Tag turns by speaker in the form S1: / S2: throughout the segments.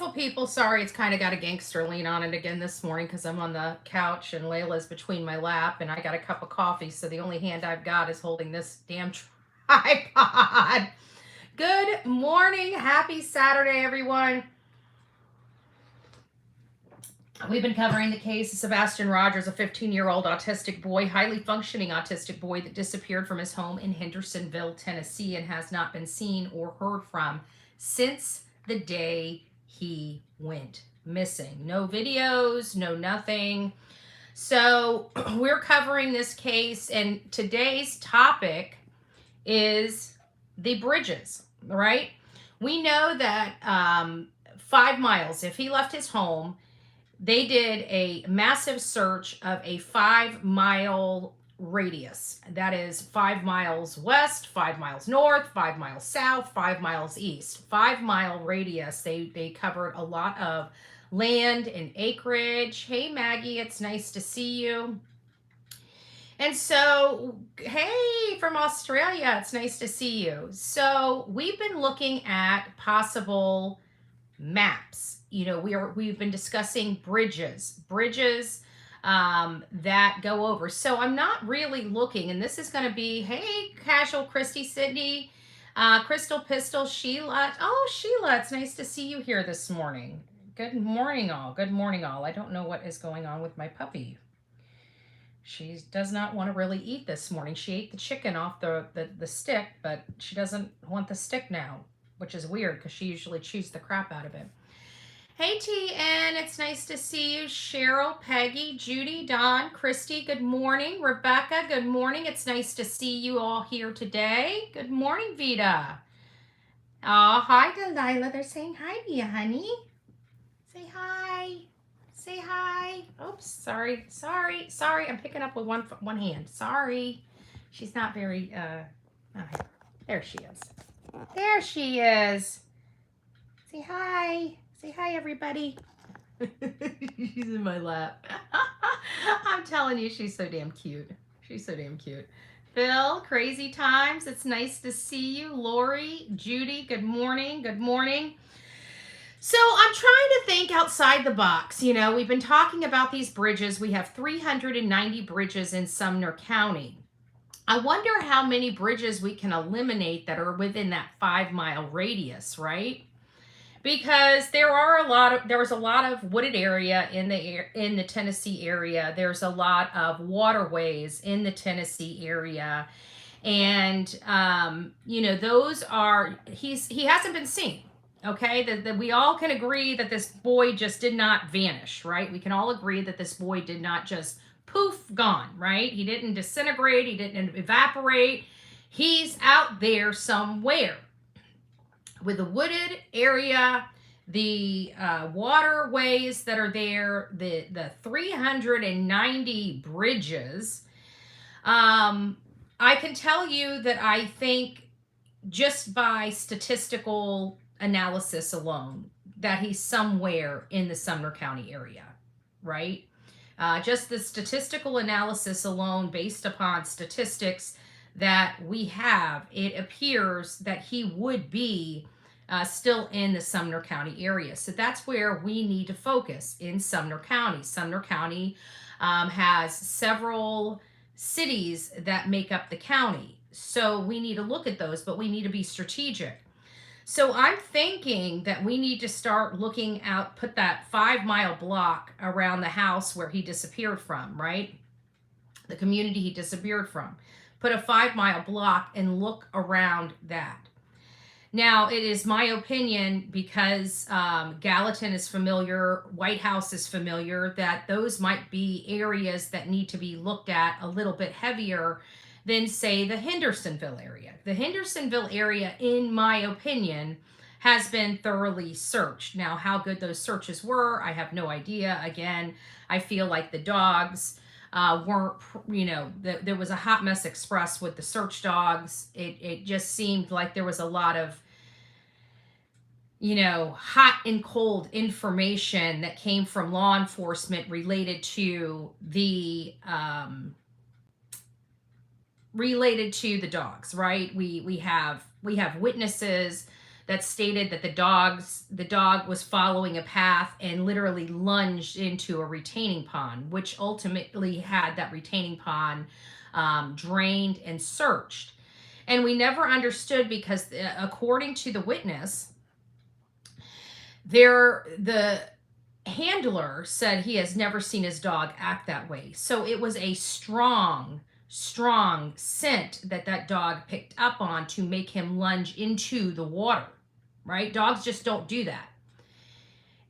S1: beautiful people. Sorry, it's kind of got a gangster lean on it again this morning because I'm on the couch and Layla's between my lap and I got a cup of coffee. So the only hand I've got is holding this damn tripod. Good morning. Happy Saturday, everyone. We've been covering the case of Sebastian Rogers, a 15-year-old autistic boy, highly functioning autistic boy that disappeared from his home in Hendersonville, Tennessee, and has not been seen or heard from since the day he went missing. No videos, no nothing. So we're covering this case, and today's topic is the bridges, right? We know that 5 miles, if he left his home, they did a massive search of a 5-mile radius. That is 5 miles west, 5 miles north, 5 miles south, 5 miles east. 5-mile radius. They covered a lot of land and acreage. Hey, Maggie, it's nice to see you. And so, hey, from Australia, it's nice to see you. So we've been looking at possible maps. You know, we've been discussing bridges that go over. So I'm not really looking, and this is going to be, hey, Casual, Christy, Sydney, Crystal, Pistol, Sheila. Oh, Sheila, it's nice to see you here this morning. Good morning, all. Good morning, all. I don't know what is going on with my puppy. She does not want to really eat this morning. She ate the chicken off the stick, but she doesn't want the stick now, which is weird because she usually chews the crap out of it. Hey, TN, it's nice to see you. Cheryl, Peggy, Judy, Don, Christy, good morning. Rebecca, good morning. It's nice to see you all here today. Good morning, Vita. Oh, hi, Delilah. They're saying hi to you, honey. Say hi. Say hi. Oops, sorry. I'm picking up with one hand. Sorry. She's not very, there she is. There she is. Say hi. Say hi, everybody. She's in my lap. I'm telling you, she's so damn cute. She's so damn cute. Phil, Crazy Times, it's nice to see you. Lori, Judy, good morning. Good morning. So I'm trying to think outside the box. You know, we've been talking about these bridges. We have 390 bridges in Sumner County. I wonder how many bridges we can eliminate that are within that 5-mile radius, right? Because there was a lot of wooded area in the Tennessee area. There's a lot of waterways in the Tennessee area, and you know, those are he hasn't been seen. Okay, that we all can agree that this boy just did not vanish, right? We can all agree that this boy did not just poof, gone, right? He didn't disintegrate, he didn't evaporate. He's out there somewhere. With the wooded area, the waterways that are there, the 390 bridges, I can tell you that I think just by statistical analysis alone, that he's somewhere in the Sumner County area, right? Just the statistical analysis alone, based upon statistics that we have, it appears that he would be still in the Sumner County area. So that's where we need to focus, in Sumner County. Sumner County has several cities that make up the county. So we need to look at those, but we need to be strategic. So I'm thinking that we need to start looking out, put that 5-mile block around the house where he disappeared from, right? The community he disappeared from. Put a 5-mile block and look around that. Now, it is my opinion, because Gallatin is familiar, White House is familiar, that those might be areas that need to be looked at a little bit heavier than, say, the Hendersonville area. The Hendersonville area, in my opinion, has been thoroughly searched. Now, how good those searches were, I have no idea. Again, I feel like the dogs weren't, you know, there was a hot mess expressed with the search dogs. It just seemed like there was a lot of, you know, hot and cold information that came from law enforcement related to the dogs, right? We have witnesses that stated that the dog was following a path and literally lunged into a retaining pond, which ultimately had that retaining pond drained and searched. And we never understood because, according to the witness, the handler said he has never seen his dog act that way. So it was a strong scent that that dog picked up on to make him lunge into the water, right? Dogs just don't do that.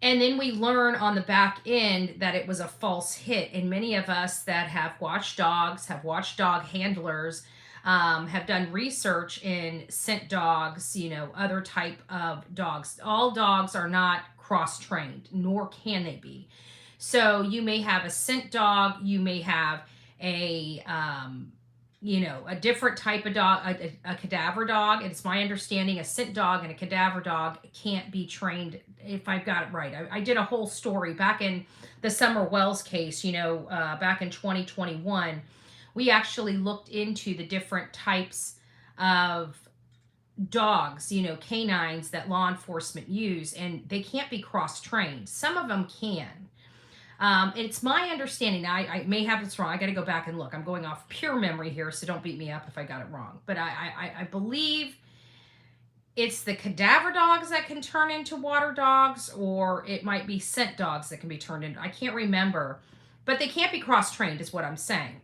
S1: And then we learn on the back end that it was a false hit. And many of us that have watched dogs, have watched dog handlers, have done research in scent dogs, other type of dogs. All dogs are not cross-trained, nor can they be. So you may have a scent dog, you may have a a different type of dog, a cadaver dog. It's my understanding a scent dog and a cadaver dog can't be trained, if I've got it right. I did a whole story back in the Summer Wells case, back in 2021. We actually looked into the different types of dogs, canines that law enforcement use, and they can't be cross-trained. Some of them can. It's my understanding. I may have this wrong. I got to go back and look. I'm going off pure memory here, so don't beat me up if I got it wrong. But I believe it's the cadaver dogs that can turn into water dogs, or it might be scent dogs that can be turned into. I can't remember, but they can't be cross-trained, is what I'm saying.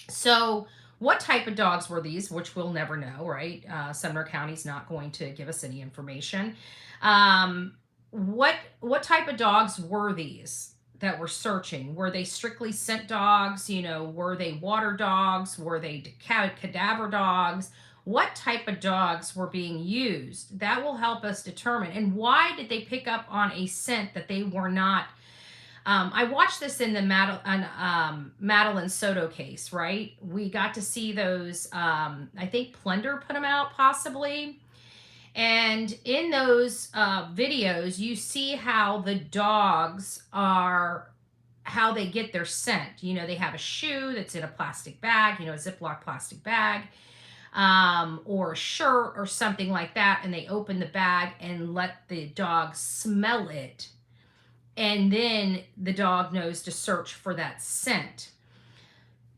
S1: So, what type of dogs were these? Which we'll never know, right? Sumner County's not going to give us any information. What type of dogs were these that were searching? Were they strictly scent dogs? Were they water dogs? Were they cadaver dogs? What type of dogs were being used? That will help us determine. And why did they pick up on a scent that they were not? I watched this in the Madeline Soto case, right? We got to see those. I think Plunder put them out, possibly. And in those videos, you see how the dogs how they get their scent. They have a shoe that's in a plastic bag, a Ziploc plastic bag, or a shirt or something like that. And they open the bag and let the dog smell it. And then the dog knows to search for that scent.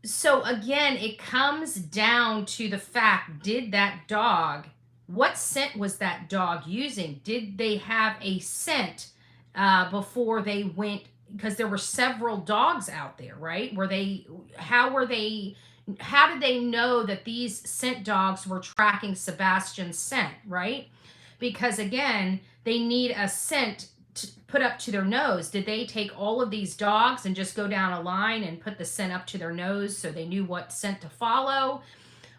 S1: So again, it comes down to the fact, what scent was that dog using? Did they have a scent before they went? Because there were several dogs out there, right? How did they know that these scent dogs were tracking Sebastian's scent, right? Because again, they need a scent put up to their nose. Did they take all of these dogs and just go down a line and put the scent up to their nose so they knew what scent to follow?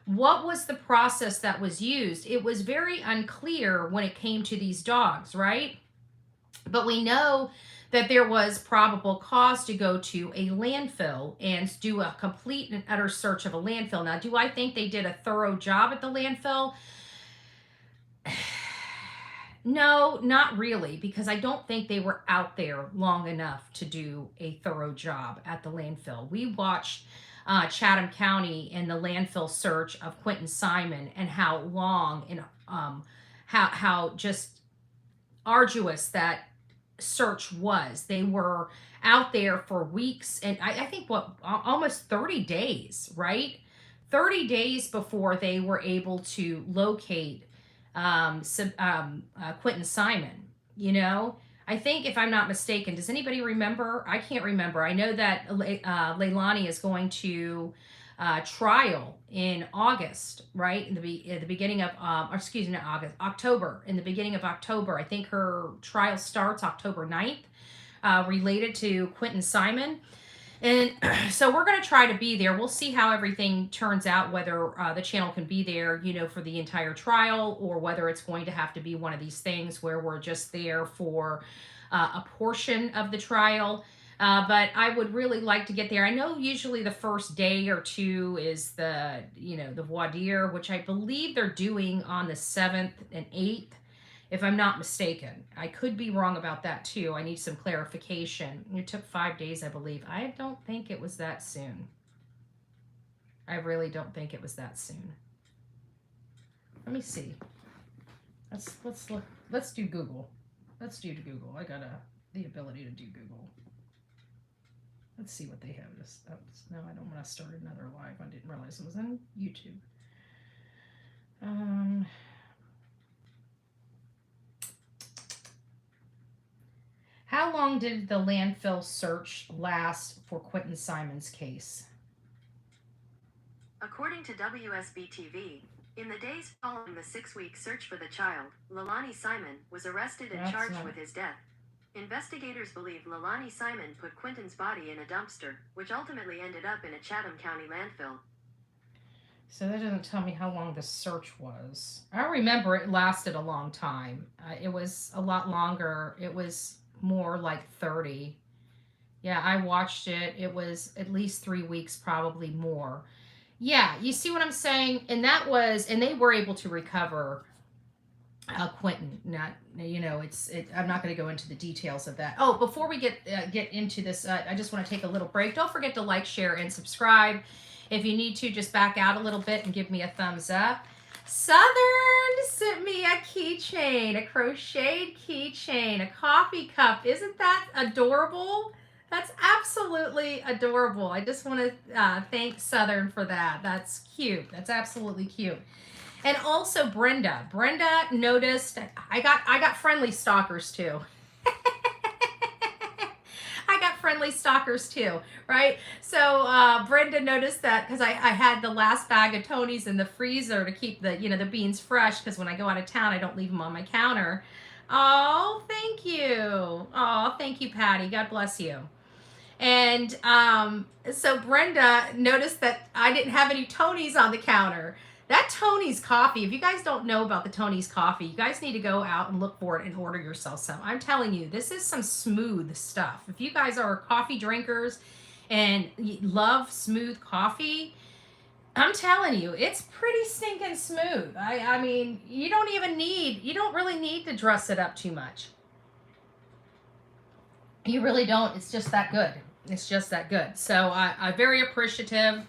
S1: What was the process that was used? It was very unclear when it came to these dogs, right? But we know that there was probable cause to go to a landfill and do a complete and utter search of a landfill. Now, do I think they did a thorough job at the landfill? No, not really, because I don't think they were out there long enough to do a thorough job at the landfill. We watched Chatham County and the landfill search of Quentin Simon, and how long and how just arduous that search was. They were out there for weeks, and I think almost 30 days, right? 30 days before they were able to locate Quentin Simon. I think, if I'm not mistaken, does anybody remember? I can't remember. I know that Leilani is going to trial in August, right? At the beginning of, not August, October. In the beginning of October, I think her trial starts October 9th, related to Quentin Simon. And so we're going to try to be there. We'll see how everything turns out, whether the channel can be there, for the entire trial, or whether it's going to have to be one of these things where we're just there for a portion of the trial. But I would really like to get there. I know usually the first day or two is the voir dire, which I believe they're doing on the 7th and 8th. If I'm not mistaken. I could be wrong about that too. I need some clarification. It took 5 days, I believe. I don't think it was that soon. I really don't think it was that soon. Let me see. Let's look. let's do Google. Let's do Google. I got the ability to do Google. Let's see what they have. This. Oops, no, I don't want to start another live. I didn't realize it was on YouTube. How long did the landfill search last for Quentin Simon's case?
S2: According to WSB-TV, in the days following the 6-week search for the child, Leilani Simon was arrested and charged with his death. Investigators believe Leilani Simon put Quentin's body in a dumpster, which ultimately ended up in a Chatham County landfill.
S1: So that doesn't tell me how long the search was. I remember it lasted a long time. It was a lot longer. It was more like 30. Yeah, I watched it. It was at least 3 weeks, probably more. Yeah, you see what I'm saying? And they were able to recover Quentin. Not, I'm not going to go into the details of that. Oh, before we get into this, I just want to take a little break. Don't forget to like, share, and subscribe. If you need to, just back out a little bit and give me a thumbs up. Southern sent me a keychain, a crocheted keychain, a coffee cup. Isn't that adorable? That's absolutely adorable. I just want to thank Southern for that. That's cute. That's absolutely cute. And also Brenda. Brenda noticed I got friendly stalkers too. I got friendly stalkers too, right? So Brenda noticed that because I had the last bag of Tony's in the freezer to keep the beans fresh, because when I go out of town I don't leave them on my counter. Oh, thank you. Oh, thank you, Patty. God bless you. And so Brenda noticed that I didn't have any Tony's on the counter. That Tony's coffee, if you guys don't know about the Tony's coffee, you guys need to go out and look for it and order yourself some. I'm telling you, this is some smooth stuff. If you guys are coffee drinkers and you love smooth coffee, I'm telling you, it's pretty stinking smooth. I mean, you don't really need to dress it up too much. You really don't. It's just that good. It's just that good. So I'm very appreciative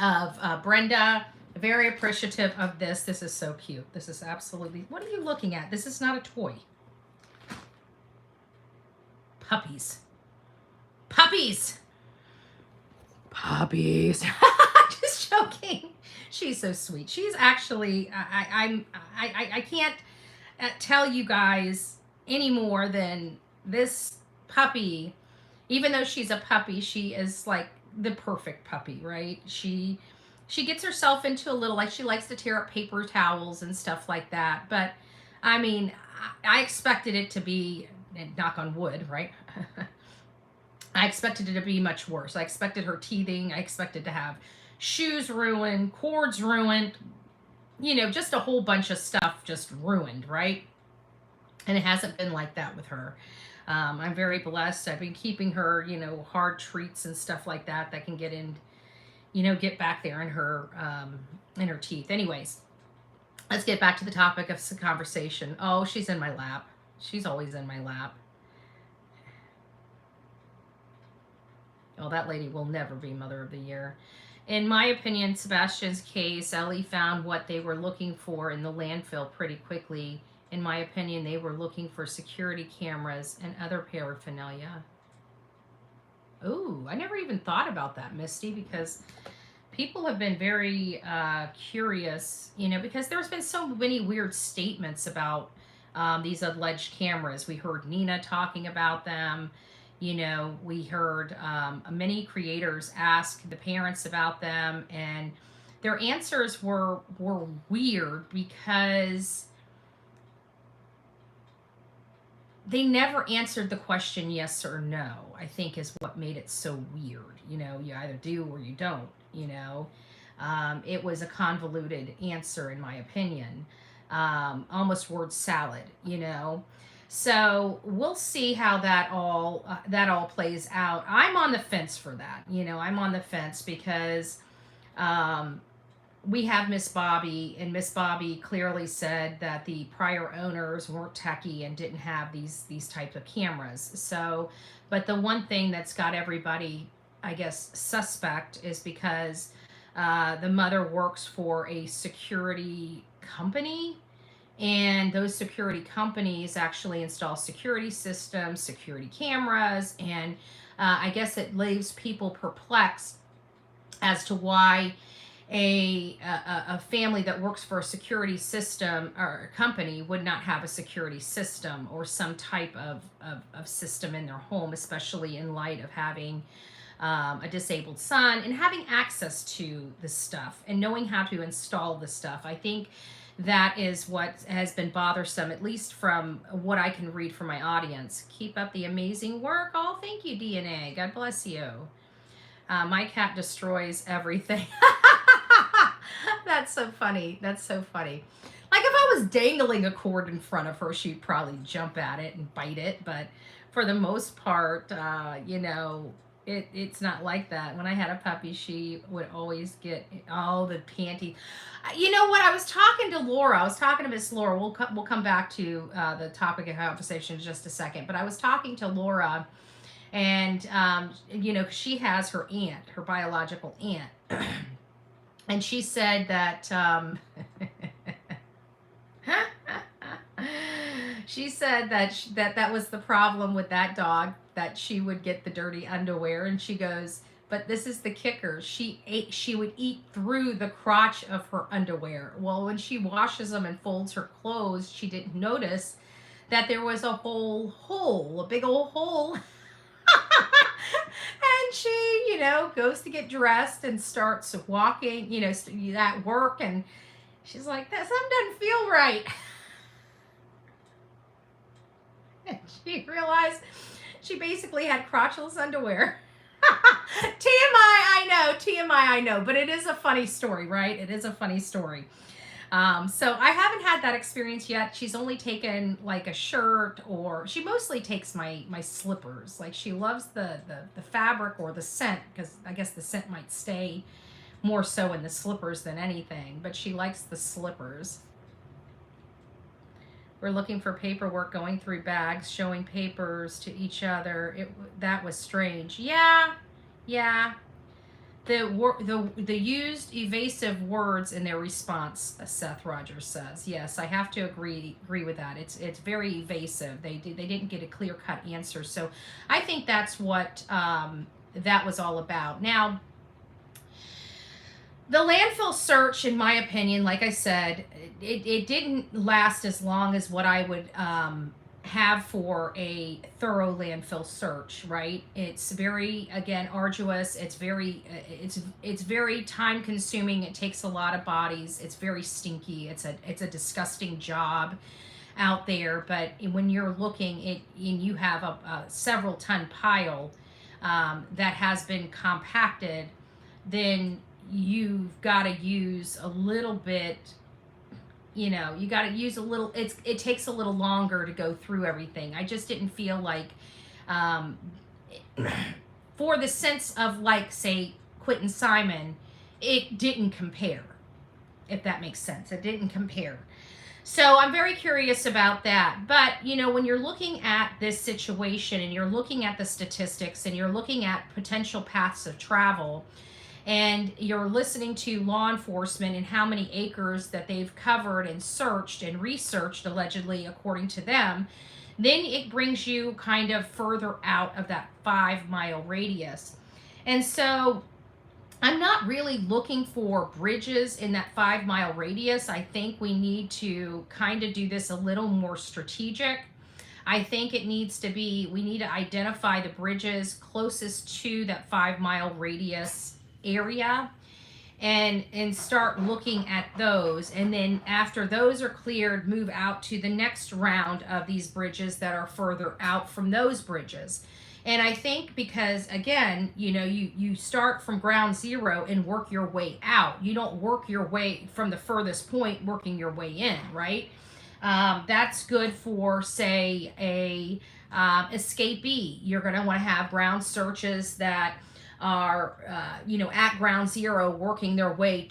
S1: of Brenda. Very appreciative of this. This is so cute. This is absolutely... What are you looking at? This is not a toy. Puppies. Puppies. Puppies. Just joking. She's so sweet. She's actually... I can't tell you guys any more than this puppy. Even though she's a puppy, she is like the perfect puppy, right? She gets herself into a little, like, she likes to tear up paper towels and stuff like that. But I mean, I expected it to be, knock on wood, right? I expected it to be much worse. I expected her teething. I expected to have shoes ruined, cords ruined, just a whole bunch of stuff just ruined, right? And it hasn't been like that with her. I'm very blessed. I've been keeping her, hard treats and stuff like that can get in, get back there in her teeth. Anyways, let's get back to the topic of the conversation. Oh, she's in my lap. She's always in my lap. Oh, that lady will never be Mother of the Year. In my opinion, Sebastian's case, Ellie found what they were looking for in the landfill pretty quickly. In my opinion, they were looking for security cameras and other paraphernalia. Ooh, I never even thought about that, Misty, because people have been very curious, because there's been so many weird statements about these alleged cameras. We heard Nina talking about them. We heard many creators ask the parents about them, and their answers were weird because they never answered the question yes or no, I think, is what made it so weird. You either do or you don't, It was a convoluted answer, in my opinion. Almost word salad, So we'll see how that all plays out. I'm on the fence for that. I'm on the fence because we have Miss Bobby, and Miss Bobby clearly said that the prior owners weren't techie and didn't have these types of cameras. So, but the one thing that's got everybody, I guess, suspect is because the mother works for a security company, And those security companies actually install security systems, security cameras, and I guess it leaves people perplexed as to why a family that works for a security system or a company would not have a security system or some type of system in their home, especially in light of having a disabled son and having access to the stuff and knowing how to install the stuff. I think that is what has been bothersome, at least from what I can read from my audience. Keep up the amazing work. Oh, thank you, DNA. God bless you. My cat destroys everything. That's so funny. That's so funny. Like if I was dangling a cord in front of her, she'd probably jump at it and bite it. But for the most part, it's not like that. When I had a puppy, she would always get all the panties. You know what? I was talking to Laura. I was talking to Miss Laura. We'll come back to the topic of conversation in just a second. But I was talking to Laura, and she has her aunt, her biological aunt, and she said that she said that was the problem with that dog, that she would get the dirty underwear, and she goes, but this is the kicker. She would eat through the crotch of her underwear. Well, when she washes them and folds her clothes, she didn't notice that there was a big old hole. And she, goes to get dressed and starts walking, at work, and she's like, that something doesn't feel right. And she realized she basically had crotchless underwear. TMI, I know, but it is a funny story, right? It is a funny story. So I haven't had that experience yet. She's only taken like a shirt, or she mostly takes my slippers. Like she loves the fabric or the scent, because I guess the scent might stay more so in the slippers than anything, but she likes the slippers. We're looking for paperwork, going through bags, showing papers to each other. That was strange. Yeah. The used evasive words in their response, Seth Rogers says. Yes, I have to agree with that. It's very evasive. They didn't get a clear-cut answer. So I think that's what that was all about. Now, the landfill search, in my opinion, like I said, it didn't last as long as what I would have for a thorough landfill search, right? It's very, again, arduous. It's very time consuming. It takes a lot of bodies. It's very stinky. It's a disgusting job out there. But when you're looking and you have a several ton pile that has been compacted, then you've got to use a little bit. You got to use a little. It takes a little longer to go through everything. I just didn't feel like, for the sense of, like, say, Quentin Simon, it didn't compare. If that makes sense, it didn't compare. So I'm very curious about that. But when you're looking at this situation and you're looking at the statistics and you're looking at potential paths of travel, and you're listening to law enforcement and how many acres that they've covered and searched and researched, allegedly, according to them, then it brings you kind of further out of that 5-mile radius. And so I'm not really looking for bridges in that 5-mile radius. I think we need to kind of do this a little more strategic. I think we need to identify the bridges closest to that 5-mile radius area and start looking at those, and then after those are cleared, move out to the next round of these bridges that are further out from those bridges. And I think because, again, you start from ground zero and work your way out. You don't work your way from the furthest point working your way in, right? That's good for, say, a escapee. You're going to want to have ground searches that are at ground zero, working their way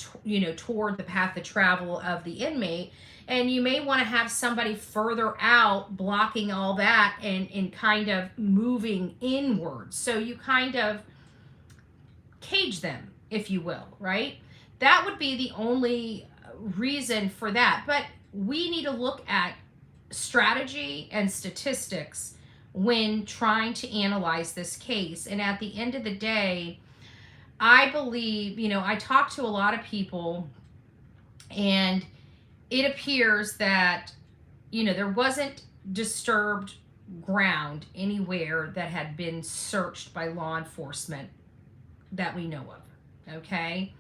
S1: toward the path of travel of the inmate. And you may want to have somebody further out blocking all that and kind of moving inwards, so you kind of cage them, if you will, right? That would be the only reason for that. But we need to look at strategy and statistics when trying to analyze this case. And at the end of the day, I believe, I talk to a lot of people, and it appears that, there wasn't disturbed ground anywhere that had been searched by law enforcement that we know of. Okay.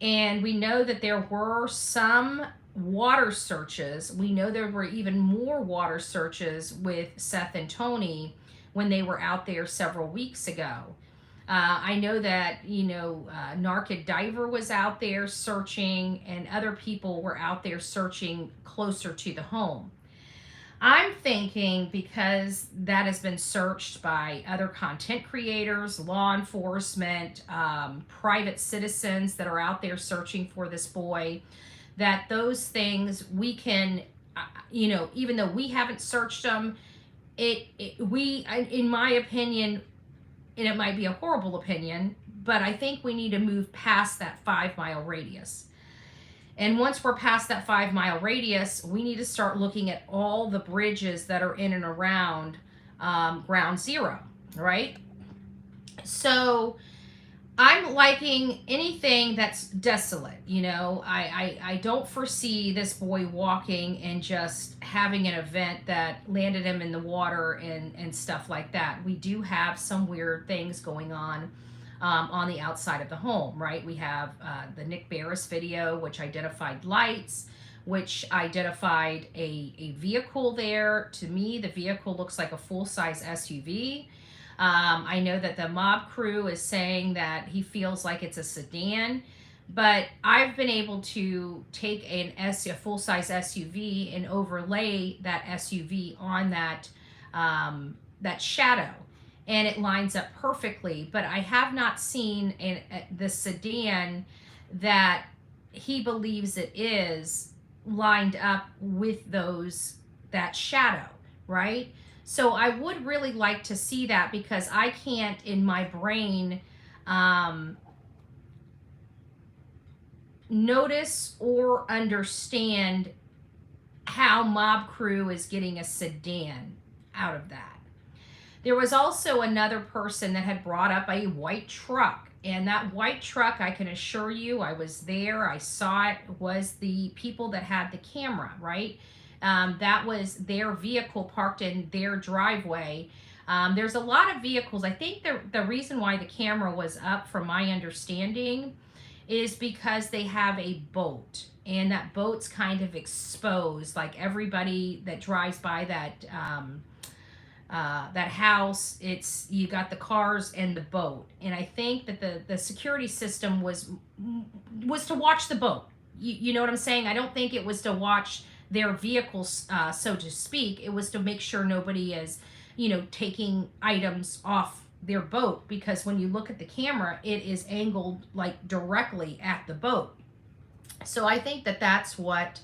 S1: And we know that there were some water searches. We know there were even more water searches with Seth and Tony when they were out there several weeks ago. I know that, Narkid Diver was out there searching, and other people were out there searching closer to the home. I'm thinking because that has been searched by other content creators, law enforcement, private citizens that are out there searching for this boy, that those things we can, even though we haven't searched them, we, in my opinion, and it might be a horrible opinion, but I think we need to move past that 5-mile radius. And once we're past that 5-mile radius, we need to start looking at all the bridges that are in and around ground zero, right? So I'm liking anything that's desolate. I don't foresee this boy walking and just having an event that landed him in the water and stuff like that. We do have some weird things going on the outside of the home, right? We have the Nick Barris video, which identified lights, which identified a vehicle there. To me, the vehicle looks like a full-size SUV. I know that the mob crew is saying that he feels like it's a sedan, but I've been able to take a full-size SUV and overlay that SUV on that shadow, and it lines up perfectly. But I have not seen the sedan that he believes it is lined up with that shadow, right? So I would really like to see that, because I can't in my brain notice or understand how mob crew is getting a sedan out of that. There was also another person that had brought up a white truck, and that white truck, I can assure you, I was there, I saw it, was the people that had the camera, right? That was their vehicle parked in their driveway. There's a lot of vehicles. I think the reason why the camera was up, from my understanding, is because they have a boat, and that boat's kind of exposed. Like, everybody that drives by that house, you got the cars and the boat, and I think that the security system was to watch the boat. You know what I'm saying? I don't think it was to watch their vehicles, so to speak. It was to make sure nobody is, taking items off their boat, because when you look at the camera, it is angled like directly at the boat. So I think that's what,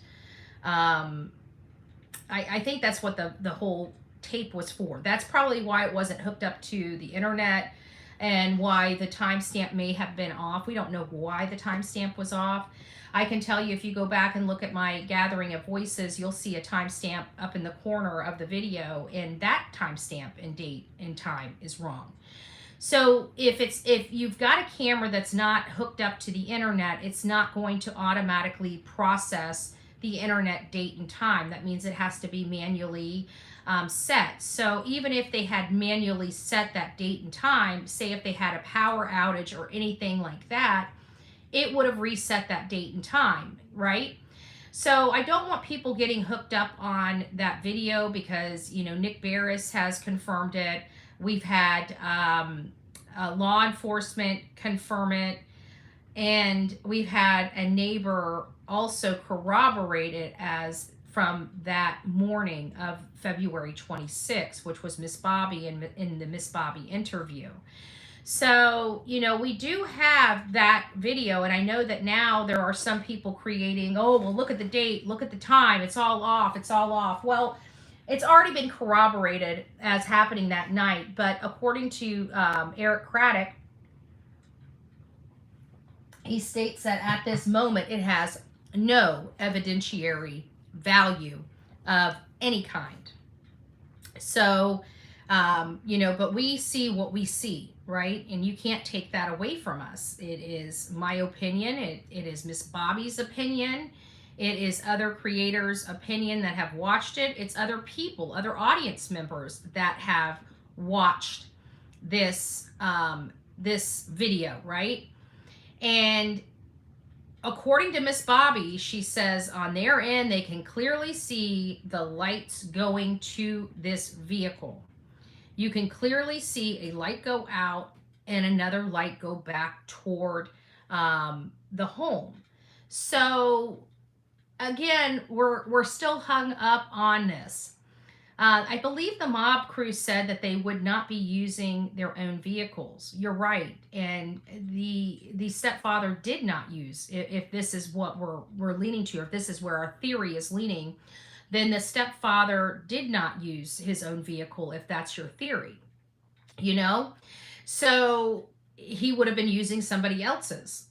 S1: I think that's what the whole tape was for. That's probably why it wasn't hooked up to the internet, and why the timestamp may have been off. We don't know why the timestamp was off. I can tell you, if you go back and look at my gathering of voices, you'll see a timestamp up in the corner of the video, and that timestamp and date and time is wrong. So if you've got a camera that's not hooked up to the internet, it's not going to automatically process the internet date and time. That means it has to be manually set. So even if they had manually set that date and time, say if they had a power outage or anything like that, it would have reset that date and time, right? So I don't want people getting hooked up on that video, because, Nick Barris has confirmed it. We've had law enforcement confirm it, and we've had a neighbor also corroborate it as from that morning of February 26th, which was Miss Bobby in the Miss Bobby interview. So, we do have that video, and I know that now there are some people creating, oh, well, look at the date, look at the time, it's all off, it's all off. Well, it's already been corroborated as happening that night, but according to Eric Craddock, he states that at this moment it has no evidentiary value of any kind. So, but we see what we see, right? And you can't take that away from us. It is my opinion. It is Miss Bobby's opinion. It is other creators' opinion that have watched it. It's other people, other audience members that have watched this video, right? And according to Miss Bobby, she says on their end, they can clearly see the lights going to this vehicle. You can clearly see a light go out and another light go back toward the home. So again, we're still hung up on this. I believe the mob crew said that they would not be using their own vehicles. You're right, and the stepfather did not use. If this is what we're leaning to, or if this is where our theory is leaning, then the stepfather did not use his own vehicle. If that's your theory, so he would have been using somebody else's.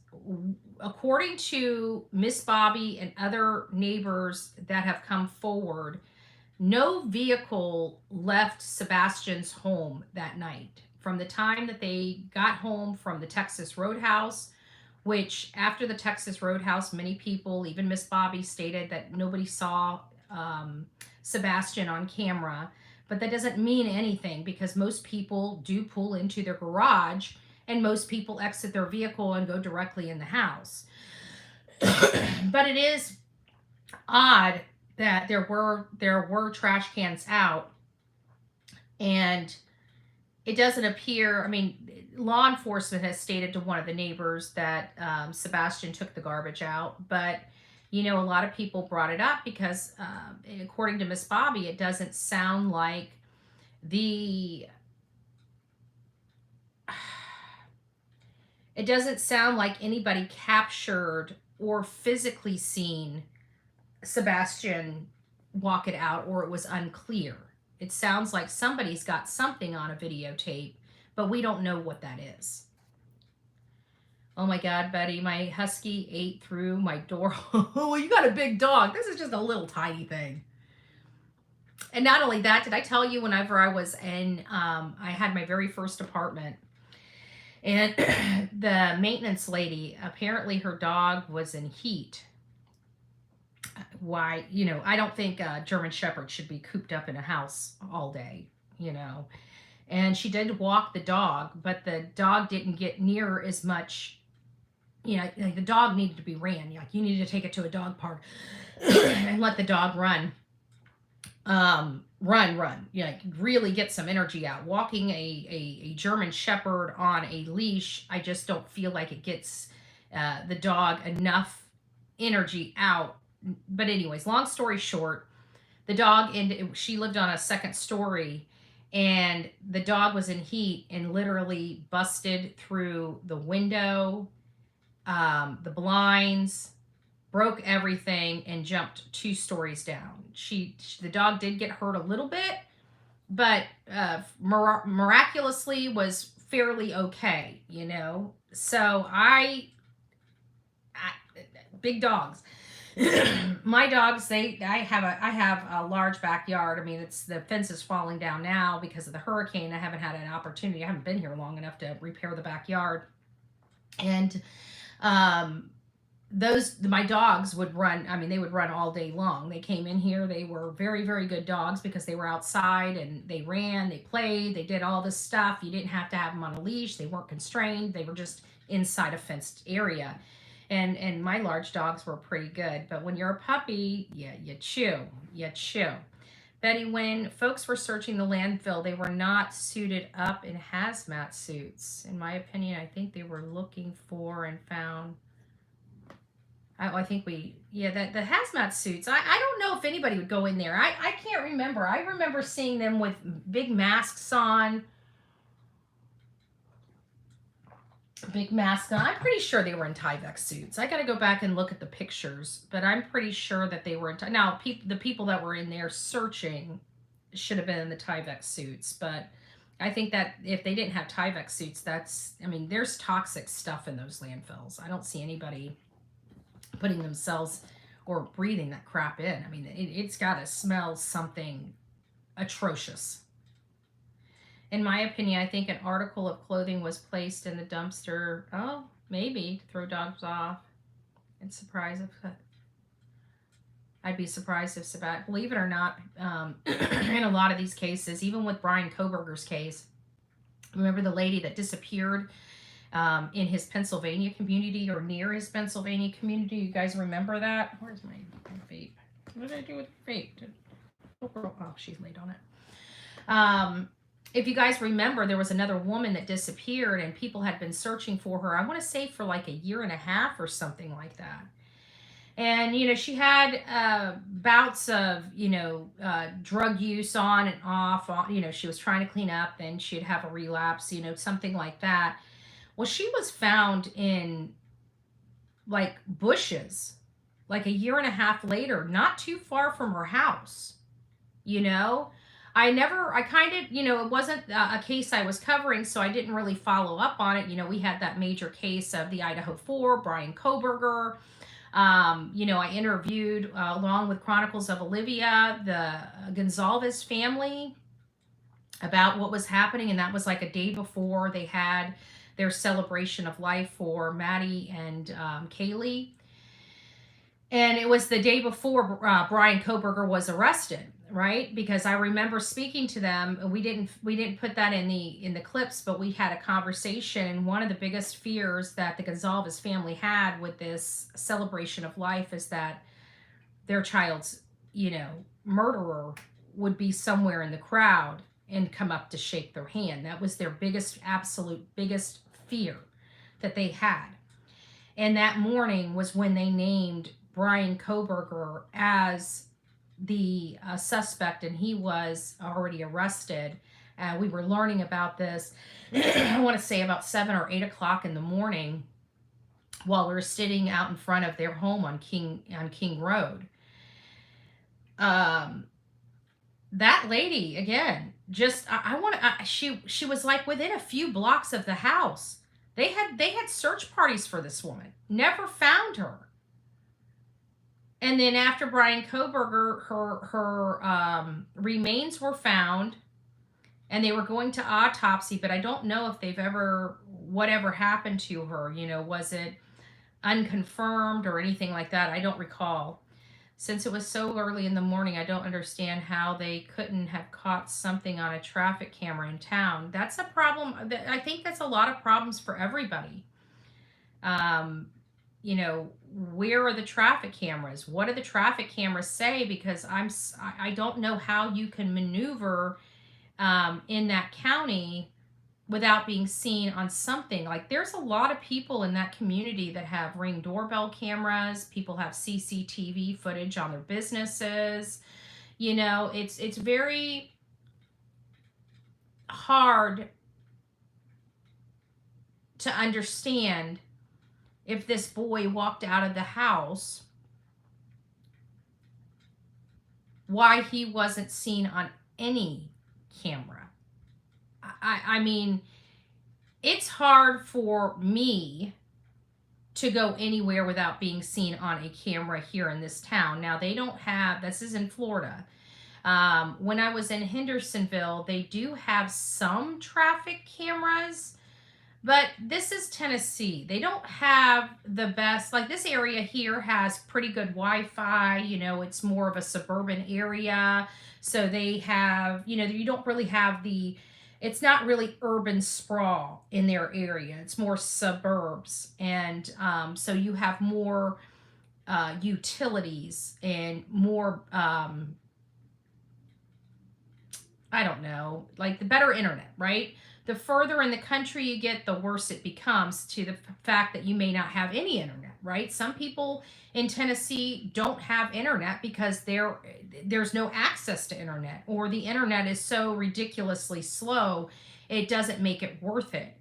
S1: According to Miss Bobby and other neighbors that have come forward, no vehicle left Sebastian's home that night. From the time that they got home from the Texas Roadhouse, which after the Texas Roadhouse, many people, even Miss Bobby, stated that nobody saw Sebastian on camera. But that doesn't mean anything, because most people do pull into their garage and most people exit their vehicle and go directly in the house. But it is odd that there were trash cans out, and it doesn't appear. I mean, law enforcement has stated to one of the neighbors that Sebastian took the garbage out, but a lot of people brought it up because, according to Miss Bobby, it doesn't sound like anybody captured or physically seen Sebastian walk it out, or it was unclear. It sounds like somebody's got something on a videotape, but we don't know what that is. Oh my God, Betty, my husky ate through my door. Oh, you got a big dog. This is just a little tiny thing. And not only that, did I tell you whenever I was in, I had my very first apartment, and the maintenance lady, apparently her dog was in heat. Why, I don't think a German Shepherd should be cooped up in a house all day, and she did walk the dog, but the dog didn't get near as much. Like the dog needed to be ran. Like you needed to take it to a dog park and let the dog run. Like really get some energy out. Walking a German Shepherd on a leash, I just don't feel like it gets the dog enough energy out. But anyways, long story short, the dog, and she lived on a second story, and the dog was in heat and literally busted through the window, the blinds, broke everything, and jumped 2 stories down. The dog did get hurt a little bit, but miraculously was fairly okay, So I big dogs. My dogs, I have a large backyard. I mean, the fence is falling down now because of the hurricane. I haven't had an opportunity. I haven't been here long enough to repair the backyard. And my dogs would run. I mean, they would run all day long. They came in here. They were very, very good dogs because they were outside and they ran, they played, they did all this stuff. You didn't have to have them on a leash. They weren't constrained. They were just inside a fenced area. And my large dogs were pretty good. But when you're a puppy, yeah, you chew. Betty, when folks were searching the landfill, they were not suited up in hazmat suits. In my opinion, I think they were looking for and found. I think the hazmat suits. I don't know if anybody would go in there. I can't remember. I remember seeing them with big masks on. I'm pretty sure they were in Tyvek suits. I got to go back and look at the pictures, but I'm pretty sure that they were in. Now, the people that were in there searching should have been in the Tyvek suits, but I think that if they didn't have Tyvek suits, there's toxic stuff in those landfills. I don't see anybody putting themselves or breathing that crap in. I mean, it's got to smell something atrocious. In my opinion, I think an article of clothing was placed in the dumpster. Oh, maybe to throw dogs off. And surprise if I'd be surprised if Sebastian, believe it or not, in a lot of these cases, even with Brian Koberger's case, remember the lady that disappeared in his Pennsylvania community or near his Pennsylvania community? You guys remember that? Where's my vape? What did I do with the vape? Oh, she's laid on it. If you guys remember, there was another woman that disappeared and people had been searching for her, I want to say for like a year and a half or something like that. And, she had bouts of, drug use on and off. She was trying to clean up, then she'd have a relapse, something like that. Well, she was found in like bushes, like a year and a half later, not too far from her house. I kind of, it wasn't a case I was covering, so I didn't really follow up on it. We had that major case of the Idaho 4, Brian Koberger. I interviewed, along with Chronicles of Olivia, the Gonzalez family about what was happening, and that was like a day before they had their celebration of life for Maddie and Kaylee. And it was the day before Brian Koberger was arrested, right? Because I remember speaking to them. We didn't put that in the clips, but we had a conversation. And one of the biggest fears that the Gonzalez family had with this celebration of life is that their child's, murderer would be somewhere in the crowd and come up to shake their hand. That was their absolute biggest fear that they had. And that morning was when they named Brian Koberger as the suspect, and he was already arrested. We were learning about this, I want to say about 7 or 8 o'clock in the morning, while we were sitting out in front of their home on King Road. That lady, again, just she was like within a few blocks of the house. They had search parties for this woman. Never found her. And then after Brian Koberger, her remains were found, and they were going to autopsy, but I don't know if whatever happened to her. Was it unconfirmed or anything like that? I don't recall. Since it was so early in the morning, I don't understand how they couldn't have caught something on a traffic camera in town. That's a problem. I think that's a lot of problems for everybody. Where are the traffic cameras? What do the traffic cameras say? Because I don't know how you can maneuver in that county without being seen on something. Like, there's a lot of people in that community that have Ring doorbell cameras. People have CCTV footage on their businesses. It's very hard to understand if this boy walked out of the house, why he wasn't seen on any camera. I mean, it's hard for me to go anywhere without being seen on a camera here in this town. Now, they don't have, this is in Florida. When I was in Hendersonville, they do have some traffic cameras, but this is Tennessee. They don't have the best, like this area here has pretty good Wi-Fi. It's more of a suburban area. So they have, you don't really have it's not really urban sprawl in their area. It's more suburbs. And so you have more utilities and more, I don't know, like the better internet, right? The further in the country you get, the worse it becomes, to the fact that you may not have any internet, right? Some people in Tennessee don't have internet because there's no access to internet, or the internet is so ridiculously slow, it doesn't make it worth it.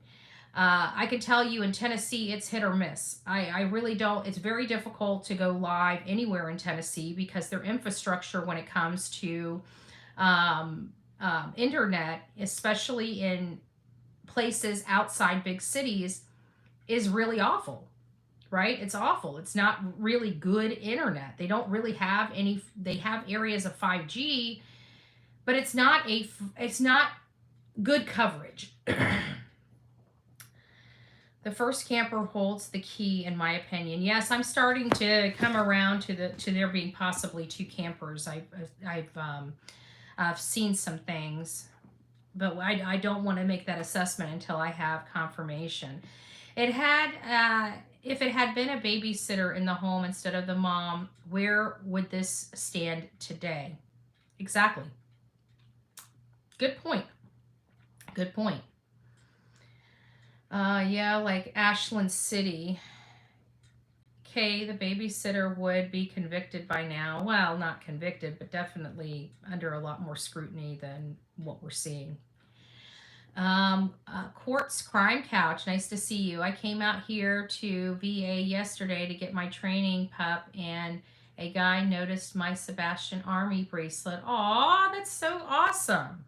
S1: I can tell you in Tennessee, it's hit or miss. I really don't. It's very difficult to go live anywhere in Tennessee because their infrastructure when it comes to internet, especially in places outside big cities, is really awful. right? It's awful. It's not really good internet. They don't really have any. They have areas of 5G, but it's not good coverage. The first camper holds the key, in my opinion. Yes, I'm starting to come around to there being possibly two campers. I've seen some things, but I don't want to make that assessment until I have confirmation. It had if it had been a babysitter in the home instead of the mom, where would this stand today? Exactly. Good point. Good point. Yeah, like Ashland City. Okay, the babysitter would be convicted by now. Well, not convicted, but definitely under a lot more scrutiny than what we're seeing. Quartz Crime Couch, nice to see you. I came out here to VA yesterday to get my training pup, and a guy noticed my Sebastian Army bracelet. Aw, that's so awesome.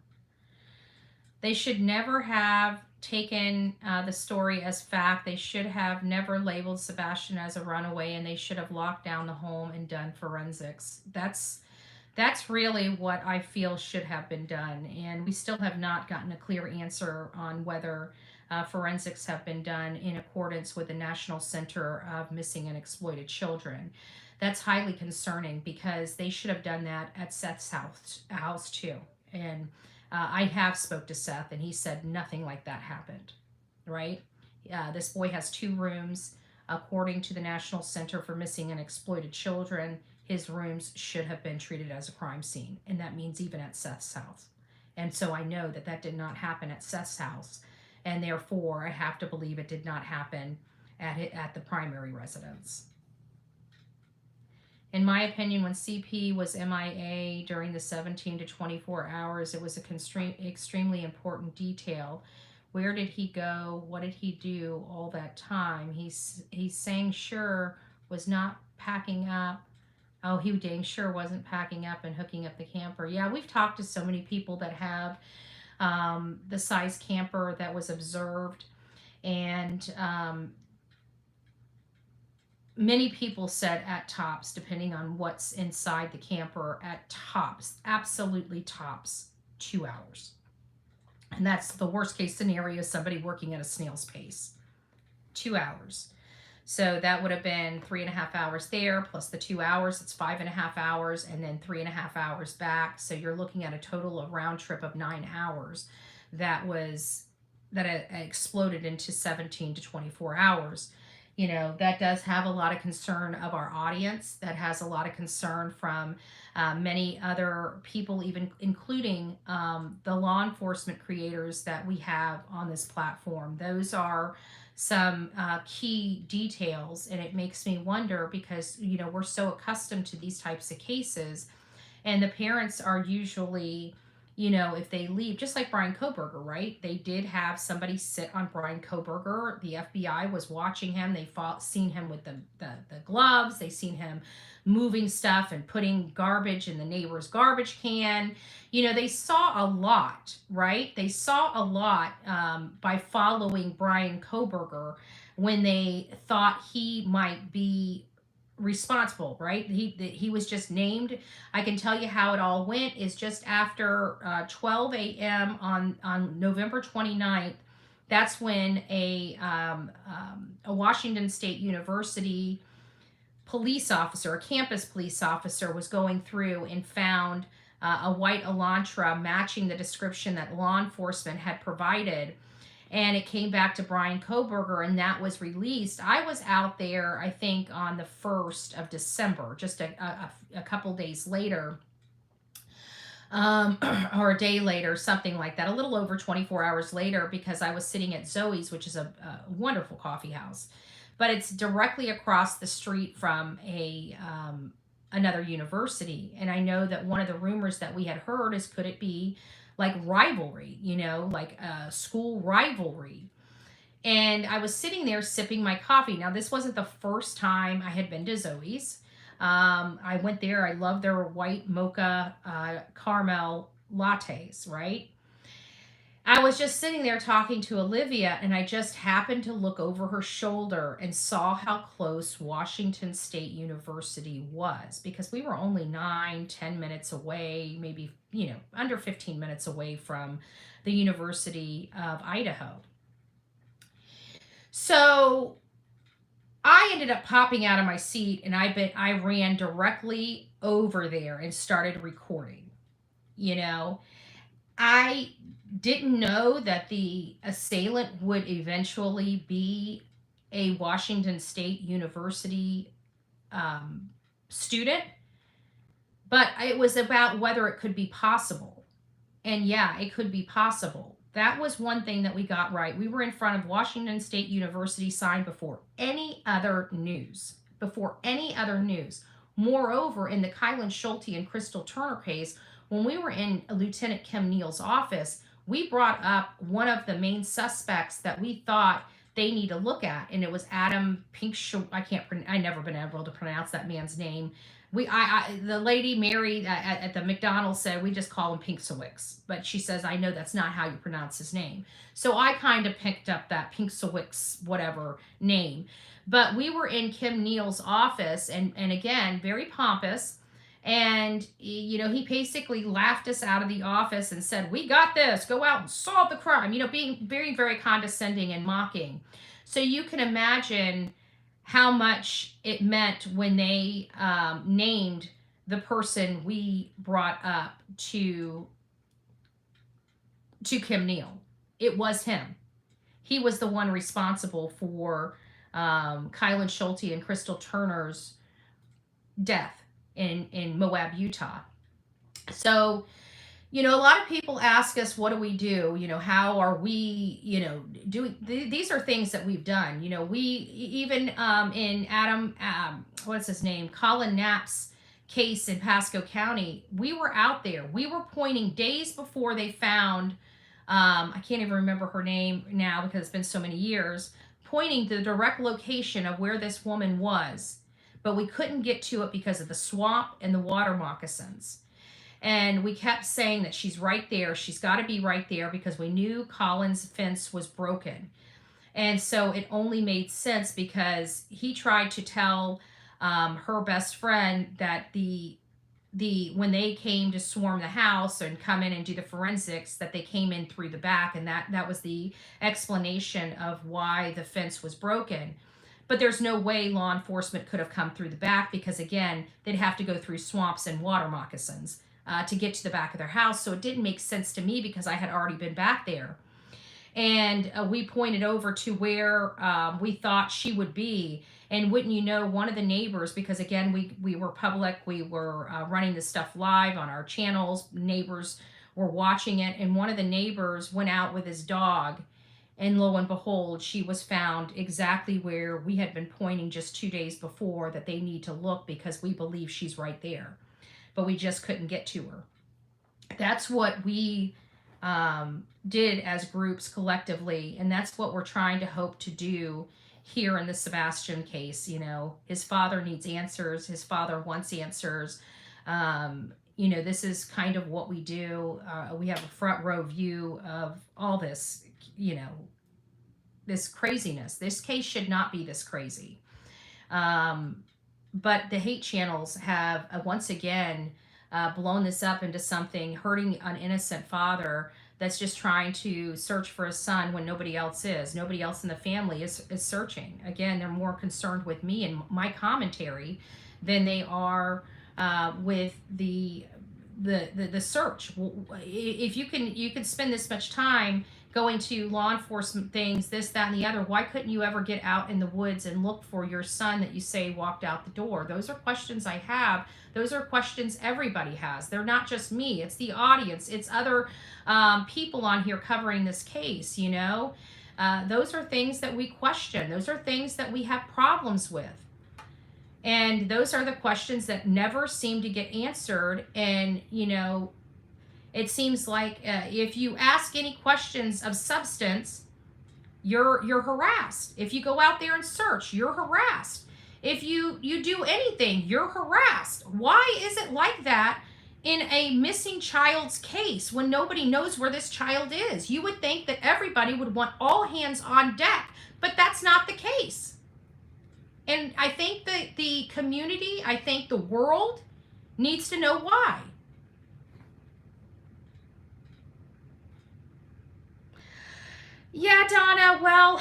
S1: They should never have taken the story as fact. They should have never labeled Sebastian as a runaway, and they should have locked down the home and done forensics. That's really what I feel should have been done, and we still have not gotten a clear answer on whether forensics have been done in accordance with the National Center of Missing and Exploited Children. That's highly concerning because they should have done that at Seth's house too. And I have spoke to Seth, and he said nothing like that happened. Right? This boy has 2 rooms, according to the National Center for Missing and Exploited Children. His rooms should have been treated as a crime scene, and that means even at Seth's house. And so I know that that did not happen at Seth's house, and therefore I have to believe it did not happen at the primary residence. In my opinion, when CP was MIA during the 17 to 24 hours, it was a extremely important detail. Where did he go? What did he do all that time? He's saying sure was not packing up. Oh, he dang sure wasn't packing up and hooking up the camper. Yeah, we've talked to so many people that have the size camper that was observed, and many people said at tops, depending on what's inside the camper, at tops, absolutely tops, 2 hours. And that's the worst case scenario, somebody working at a snail's pace. 2 hours. So that would have been 3.5 hours there, plus the 2 hours, it's 5.5 hours, and then 3.5 hours back. So you're looking at a total of round trip of 9 hours that exploded into 17 to 24 hours. That does have a lot of concern of our audience. That has a lot of concern from many other people, even including the law enforcement creators that we have on this platform. Those are some key details, and it makes me wonder because we're so accustomed to these types of cases, and the parents are usually, if they leave, just like Brian Koberger, right? They did have somebody sit on Brian Koberger. The FBI was watching him. They seen him with the gloves. They seen him moving stuff and putting garbage in the neighbor's garbage can. They saw a lot, right? They saw a lot by following Brian Koberger when they thought he might be responsible, right? He was just named. I can tell you how it all went is just after 12 a.m. on November 29th. That's when a Washington State University police officer, a campus police officer, was going through and found a white Elantra matching the description that law enforcement had provided. And it came back to Brian Koberger, and that was released. I was out there, I think, on the 1st of December, just a couple days later, or a day later, something like that, a little over 24 hours later, because I was sitting at Zoe's, which is a wonderful coffee house. But it's directly across the street from another university. And I know that one of the rumors that we had heard is, could it be like rivalry, like a school rivalry? And I was sitting there sipping my coffee. Now, this wasn't the first time I had been to Zoe's. I went there. I love their white mocha caramel lattes, right? I was just sitting there talking to Olivia, and I just happened to look over her shoulder and saw how close Washington State University was, because we were only 9, 10 minutes away, maybe, under 15 minutes away from the University of Idaho. So I ended up popping out of my seat, and I ran directly over there and started recording. I didn't know that the assailant would eventually be a Washington State University student, but it was about whether it could be possible. And yeah, it could be possible. That was one thing that we got right. We were in front of Washington State University sign before any other news. Before any other news. Moreover, in the Kylan Schulte and Crystal Turner case, when we were in Lieutenant Kim Neal's office, we brought up one of the main suspects that we thought they need to look at, and it was Adam Pink. I never been able to pronounce that man's name. The lady Mary at the McDonald's said we just call him Pinksowicz, but she says I know that's not how you pronounce his name. So I kind of picked up that Pinksowicz whatever name. But we were in Kim Neal's office, and again, very pompous. And, he basically laughed us out of the office and said, "We got this, go out and solve the crime," being very, very condescending and mocking. So you can imagine how much it meant when they named the person we brought up to Kim Neal. It was him. He was the one responsible for Kylan Schulte and Crystal Turner's death in Moab, Utah. So, a lot of people ask us, what do we do? How are we, doing? These are things that we've done. We even in Adam, what's his name? Colin Knapp's case in Pasco County, we were out there. We were pointing days before they found, I can't even remember her name now because it's been so many years, pointing to the direct location of where this woman was. But we couldn't get to it because of the swamp and the water moccasins. And we kept saying that she's right there. She's got to be right there, because we knew Colin's fence was broken. And so it only made sense because he tried to tell her best friend that when they came to swarm the house and come in and do the forensics, that they came in through the back, and that was the explanation of why the fence was broken. But there's no way law enforcement could have come through the back, because, again, they'd have to go through swamps and water moccasins to get to the back of their house. So it didn't make sense to me because I had already been back there. And we pointed over to where we thought she would be. And wouldn't you know, one of the neighbors, because, again, we were public, we were running this stuff live on our channels, neighbors were watching it, and one of the neighbors went out with his dog. And lo and behold, she was found exactly where we had been pointing just 2 days before, that they need to look because we believe she's right there. But we just couldn't get to her. That's what we did as groups collectively, and that's what we're trying to hope to do here in the Sebastian case. His father needs answers. His father wants answers. This is kind of what we do. We have a front row view of all this, this craziness. This case should not be this crazy. But the hate channels have once again blown this up into something, hurting an innocent father that's just trying to search for his son when nobody else is. Nobody else in the family is searching. Again, they're more concerned with me and my commentary than they are with the search. If you can spend this much time going to law enforcement things, this, that, and the other, why couldn't you ever get out in the woods and look for your son that you say walked out the door? Those are questions I have. Those are questions everybody has. They're not just me. It's the audience. It's other people on here covering this case, Those are things that we question. Those are things that we have problems with. And those are the questions that never seem to get answered. And, it seems like if you ask any questions of substance, you're harassed. If you go out there and search, you're harassed. If you do anything, you're harassed. Why is it like that in a missing child's case when nobody knows where this child is? You would think that everybody would want all hands on deck, but that's not the case. And I think that the community, I think the world needs to know why. Yeah, Donna, well,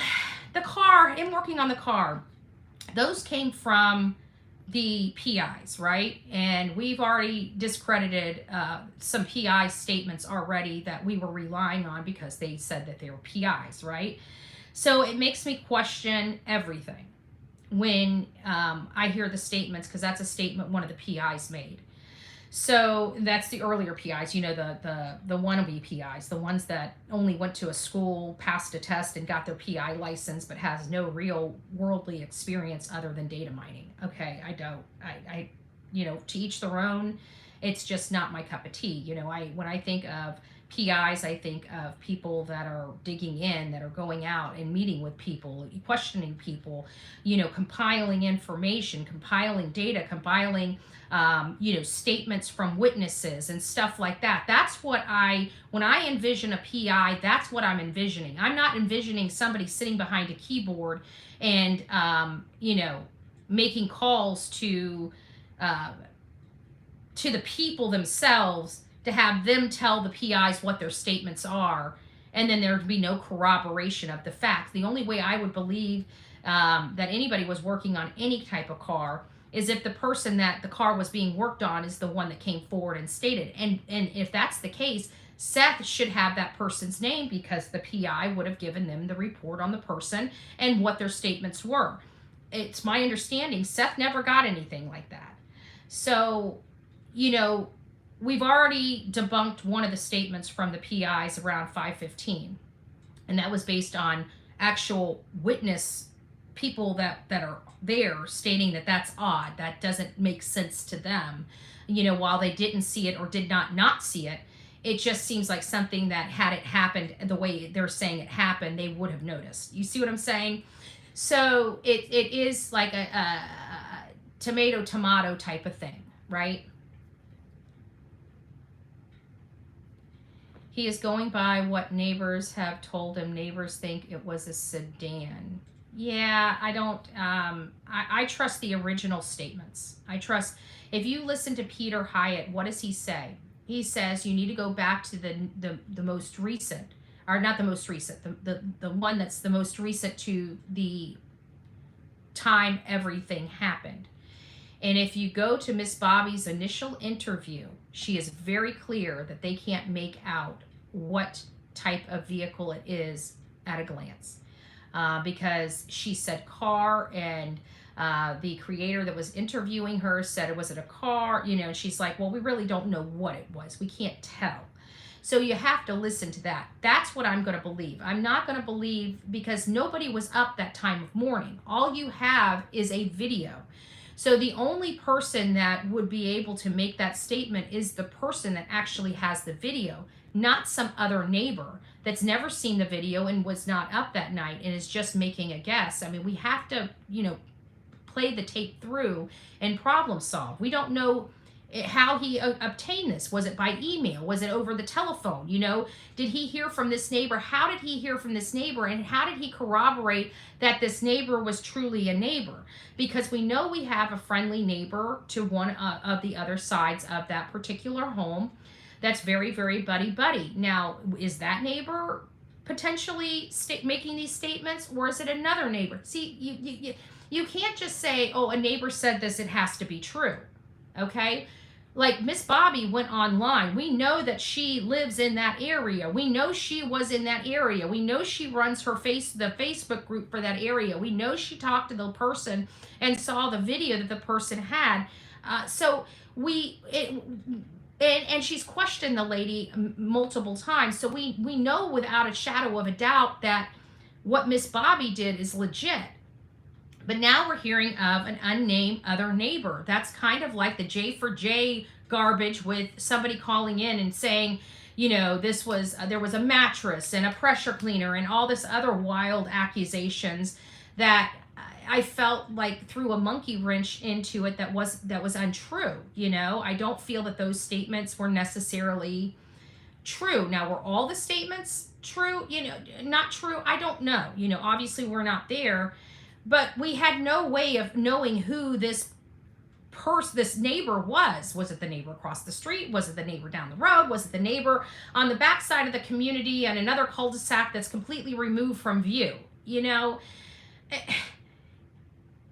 S1: the car, in working on the car, those came from the PIs, right? And we've already discredited some PI statements already that we were relying on because they said that they were PIs, right? So it makes me question everything when I hear the statements, because that's a statement one of the PIs made. So that's the earlier PIs, you know, the wannabe PIs, the ones that only went to a school, passed a test, and got their PI license, but has no real worldly experience other than data mining. Okay, I you know, to each their own. It's just not my cup of tea. You know, when I think of PIs, I think of people that are digging in, that are going out and meeting with people, questioning people, you know, compiling information, compiling data, compiling, you know, statements from witnesses and stuff like that. That's what when I envision a PI, that's what I'm envisioning. I'm not envisioning somebody sitting behind a keyboard and, you know, making calls to the people themselves to have them tell the PIs what their statements are, and then there'd be no corroboration of the facts. The only way I would believe that anybody was working on any type of car is if the person that the car was being worked on is the one that came forward and stated. And if that's the case, SETH should have that person's name, because the PI would have given them the report on the person and what their statements were. It's my understanding SETH never got anything like that. So, you know, we've already debunked one of the statements from the PIs around 5:15, and that was based on actual witness people that are there stating that that's odd, that doesn't make sense to them. You know, while they didn't see it or did not see it, it just seems like something that, had it happened the way they're saying it happened, they would have noticed. You see what I'm saying? So it is like a tomato type of thing, right? He is going by what neighbors have told him. Neighbors think it was a sedan. Yeah, I don't, I trust the original statements. I trust, if you listen to Peter Hyatt, what does he say? He says you need to go back to the most recent, or not the most recent, the one that's the most recent to the time everything happened. And if you go to Miss Bobby's initial interview, she is very clear that they can't make out what type of vehicle it is at a glance, because she said car, and the creator that was interviewing her said, was it a car? You know, and she's like, well, we really don't know what it was. We can't tell. So you have to listen to that. That's what I'm going to believe. I'm not going to believe, because nobody was up that time of morning. All you have is a video. So the only person that would be able to make that statement is the person that actually has the video, not some other neighbor that's never seen the video and was not up that night and is just making a guess. I mean, we have to, you know, play the tape through and problem solve. We don't know how he obtained this. Was it by email? Was it over the telephone? You know, did he hear from this neighbor? How did he hear from this neighbor? And how did he corroborate that this neighbor was truly a neighbor? Because we know we have a friendly neighbor to one of the other sides of that particular home that's very, very buddy. Now, is that neighbor potentially making these statements, or is it another neighbor? See, you can't just say, oh, a neighbor said this, it has to be true. Okay? Like Miss Bobby went online. We know that she lives in that area. We know she was in that area. We know she runs the Facebook group for that area. We know she talked to the person and saw the video that the person had. And she's questioned the lady multiple times. So we know without a shadow of a doubt that what Miss Bobby did is legit. But now we're hearing of an unnamed other neighbor. That's kind of like the J for J garbage, with somebody calling in and saying, you know, there was a mattress and a pressure cleaner and all this other wild accusations that I felt like threw a monkey wrench into it that was untrue. I don't feel that those statements were necessarily true. Now, were all the statements true? Not true. I don't know. Obviously we're not there, but we had no way of knowing who this neighbor was. Was it the neighbor across the street? Was it the neighbor down the road? Was it the neighbor on the backside of the community and another cul-de-sac that's completely removed from view?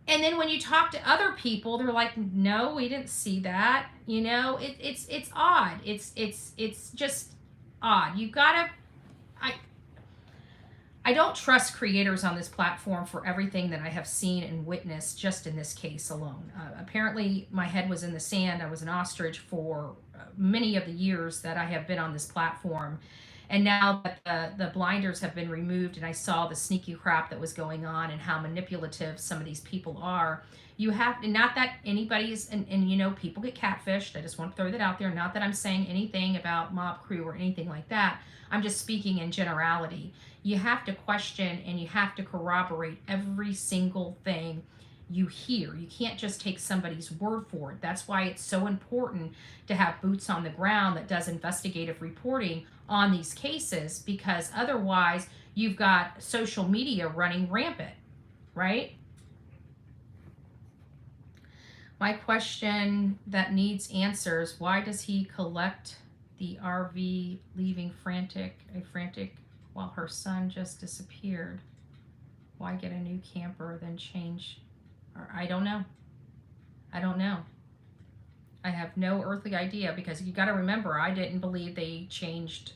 S1: And then when you talk to other people, they're like, no, we didn't see that. It's odd. It's just odd. I don't trust creators on this platform for everything that I have seen and witnessed just in this case alone. Apparently, my head was in the sand. I was an ostrich for many of the years that I have been on this platform. And now that the blinders have been removed and I saw the sneaky crap that was going on and how manipulative some of these people are, you have, not that anybody's, and people get catfished. I just want to throw that out there. Not that I'm saying anything about Mob Crew or anything like that. I'm just speaking in generality. You have to question and you have to corroborate every single thing you hear. You can't just take somebody's word for it. That's why it's so important to have boots on the ground that does investigative reporting on these cases, because otherwise you've got social media running rampant, right? My question that needs answers: why does he collect the RV, leaving frantic while her son just disappeared? Why get a new camper, then change? I don't know. I have no earthly idea, because you got to remember, I didn't believe they changed.